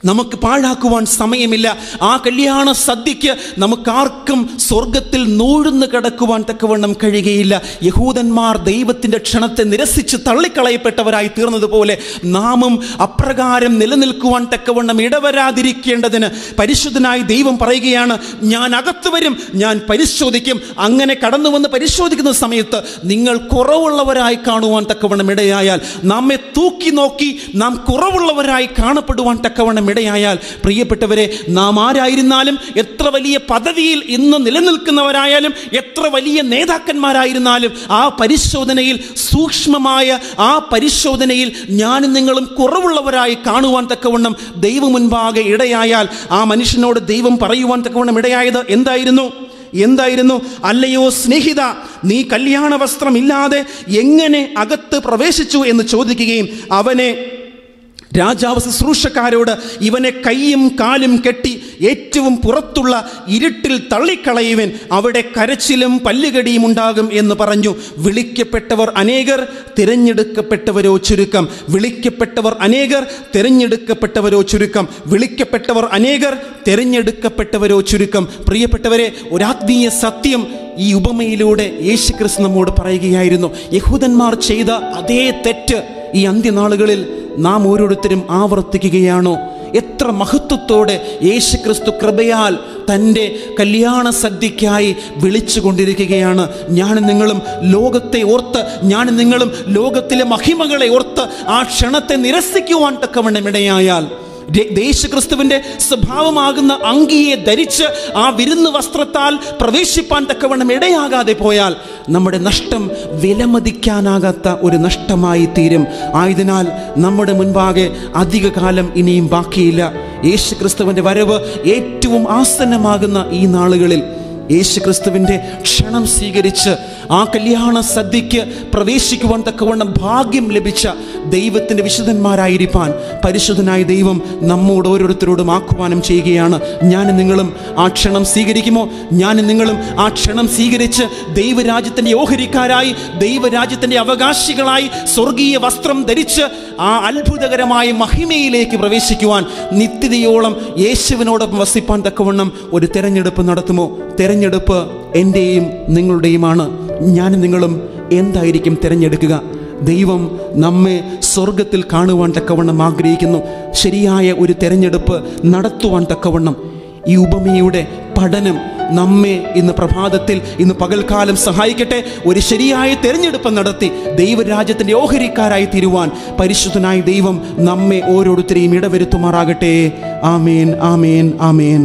നമുക്ക് പാഴാക്കുവാൻ സമയമില്ല. ആ കല്യാണ സദ്യയ്ക്ക് നമുക്കാർക്കും സ്വർഗത്തിൽ നൂഴ്ന്നു കിടക്കുവാൻ തക്കവണ്ണം കഴിയുകയില്ല. യഹൂദന്മാർ ദൈവത്തിൻ്റെ ക്ഷണത്തെ നിരസിച്ച് തള്ളിക്കളയപ്പെട്ടവരായി തീർന്നതുപോലെ നാമും അപ്രകാരം നിലനിൽക്കുവാൻ തക്കവണ്ണം ഇടവരാതിരിക്കേണ്ടതിന് പരിശുദ്ധനായി ദൈവം പറയുകയാണ്, ഞാൻ അകത്ത് വരും, ഞാൻ പരിശോധിക്കും. അങ്ങനെ കടന്നു വന്ന് പരിശോധിക്കുന്ന സമയത്ത് നിങ്ങൾ കുറവുള്ളവരായി കാണുവാൻ തക്കവണ്ണം ഇടയായാൽ, നമ്മെ തൂക്കി നോക്കി നാം കുറവുള്ളവരായി കാണപ്പെടുവാൻ തക്കവണ്ണം ഇടയായാൽ, പ്രിയപ്പെട്ടവരെ, നാം ആരായിരുന്നാലും, എത്ര വലിയ പദവിയിൽ ഇന്ന് നിലനിൽക്കുന്നവരായാലും, എത്ര വലിയ നേതാക്കന്മാരായിരുന്നാലും, ആ പരിശോധനയിൽ, സൂക്ഷ്മമായ ആ പരിശോധനയിൽ ഞാനും നിങ്ങളും കുറവുള്ളവരായി കാണുവാൻ തക്കവണ്ണം ദൈവം മുൻപാകെ ഇടയായാൽ, ആ മനുഷ്യനോട് ദൈവം പറയുവാൻ തക്കവണ്ണം ഇടയായത് എന്തായിരുന്നു? അല്ലയോ സ്നേഹിത, നീ കല്യാണ വസ്ത്രമില്ലാതെ എങ്ങനെ അകത്ത് പ്രവേശിച്ചു എന്ന് ചോദിക്കുകയും അവനെ രാജാവ് ശുശ്രൂഷക്കാരോട് ഇവനെ കൈയും കാലും കെട്ടി ഏറ്റവും പുറത്തുള്ള ഇരുട്ടിൽ തള്ളിക്കളയുവൻ, അവിടെ കരച്ചിലും പല്ലുകടിയും ഉണ്ടാകും എന്ന് പറഞ്ഞു. വിളിക്കപ്പെട്ടവർ അനേകർ, തിരഞ്ഞെടുക്കപ്പെട്ടവരോ ചുരുക്കം. വിളിക്കപ്പെട്ടവർ അനേകർ, തിരഞ്ഞെടുക്കപ്പെട്ടവരോ ചുരുക്കം. വിളിക്കപ്പെട്ടവർ അനേകർ, തിരഞ്ഞെടുക്കപ്പെട്ടവരോ ചുരുക്കം. പ്രിയപ്പെട്ടവരെ, ഒരാത്മീയ സത്യം ഈ ഉപമയിലൂടെ യേശുക്രിസ്തു നമ്മോട് പറയുകയായിരുന്നു. യഹൂദന്മാർ ചെയ്ത അതേ തെറ്റ് ഈ അന്ത്യനാളുകളിൽ നാം ഓരോരുത്തരും ആവർത്തിക്കുകയാണോ? എത്ര മഹത്വത്തോടെ യേശുക്രിസ്തു കൃപയാൽ തൻ്റെ കല്യാണ സദ്യയ്ക്കായി വിളിച്ചു കൊണ്ടിരിക്കുകയാണ്. ഞാനും നിങ്ങളും ലോകത്തെ ഓർത്ത്, ഞാനും നിങ്ങളും ലോകത്തിലെ മഹിമകളെ ഓർത്ത് ആ ക്ഷണത്തെ നിരസിക്കുവാൻ തക്കവണ്ണം ഇടയായാൽ യേശുക്രിസ്തുവിന്റെ സ്വഭാവമാകുന്ന അങ്കിയെ ധരിച്ച് ആ വിരുന്ന് വസ്ത്രത്താൽ പ്രവേശിപ്പാൻ തക്കവണ്ണം ഇടയാകാതെ പോയാൽ നമ്മുടെ നഷ്ടം വിലമതിക്കാനാകാത്ത ഒരു നഷ്ടമായി തീരും. ആയതിനാൽ നമ്മുടെ മുൻപാകെ അധിക കാലം ഇനിയും ബാക്കിയില്ല. യേശുക്രിസ്തുവിന്റെ വരവ് ഏറ്റവും ആസന്നമാകുന്ന ഈ നാളുകളിൽ യേശുക്രിസ്തുവിൻ്റെ ക്ഷണം സ്വീകരിച്ച് ആ കല്യാണ സദ്യയ്ക്ക് പ്രവേശിക്കുവാൻ തക്കവണ്ണം ഭാഗ്യം ലഭിച്ച ദൈവത്തിൻ്റെ വിശുദ്ധന്മാരായിരിക്കാൻ പരിശുദ്ധനായ ദൈവം നമ്മോട് ഓരോരുത്തരോടും ആഹ്വാനം ചെയ്യുകയാണ്. ഞാനും നിങ്ങളും ആ ക്ഷണം സ്വീകരിക്കുമോ? ഞാനും നിങ്ങളും ആ ക്ഷണം സ്വീകരിച്ച് ദൈവരാജ്യത്തിൻ്റെ ഓഹരിക്കാരായി, ദൈവരാജ്യത്തിൻ്റെ അവകാശികളായി, സ്വർഗീയ വസ്ത്രം ധരിച്ച് ആ അത്ഭുതകരമായ മഹിമയിലേക്ക് പ്രവേശിക്കുവാൻ, നിത്യതയോളം യേശുവിനോടൊപ്പം വസിപ്പാൻ തക്കവണ്ണം ഒരു തെരഞ്ഞെടുപ്പ് നടത്തുമോ? തെരഞ്ഞെടുപ്പ് എൻ്റെയും നിങ്ങളുടെയുമാണ്. ഞാനും നിങ്ങളും എന്തായിരിക്കും തിരഞ്ഞെടുക്കുക? ദൈവം നമ്മെ സ്വർഗത്തിൽ കാണുവാൻ തക്കവണ്ണം ആഗ്രഹിക്കുന്നു. ശരിയായ ഒരു തിരഞ്ഞെടുപ്പ് നടത്തുവാൻ തക്കവണ്ണം ഈ ഉപമയുടെ പഠനം നമ്മെ ഇന്ന് പ്രഭാതത്തിൽ, ഇന്ന് പകൽക്കാലം സഹായിക്കട്ടെ. ഒരു ശരിയായ തിരഞ്ഞെടുപ്പ് നടത്തി ദൈവരാജ്യത്തിൻ്റെ ഓഹരിക്കാരായി തീരുവാൻ പരിശുദ്ധനായ ദൈവം നമ്മെ ഓരോരുത്തരെയും ഇടവരുത്തുമാറാകട്ടെ. ആമേൻ, ആമേൻ, ആമേൻ.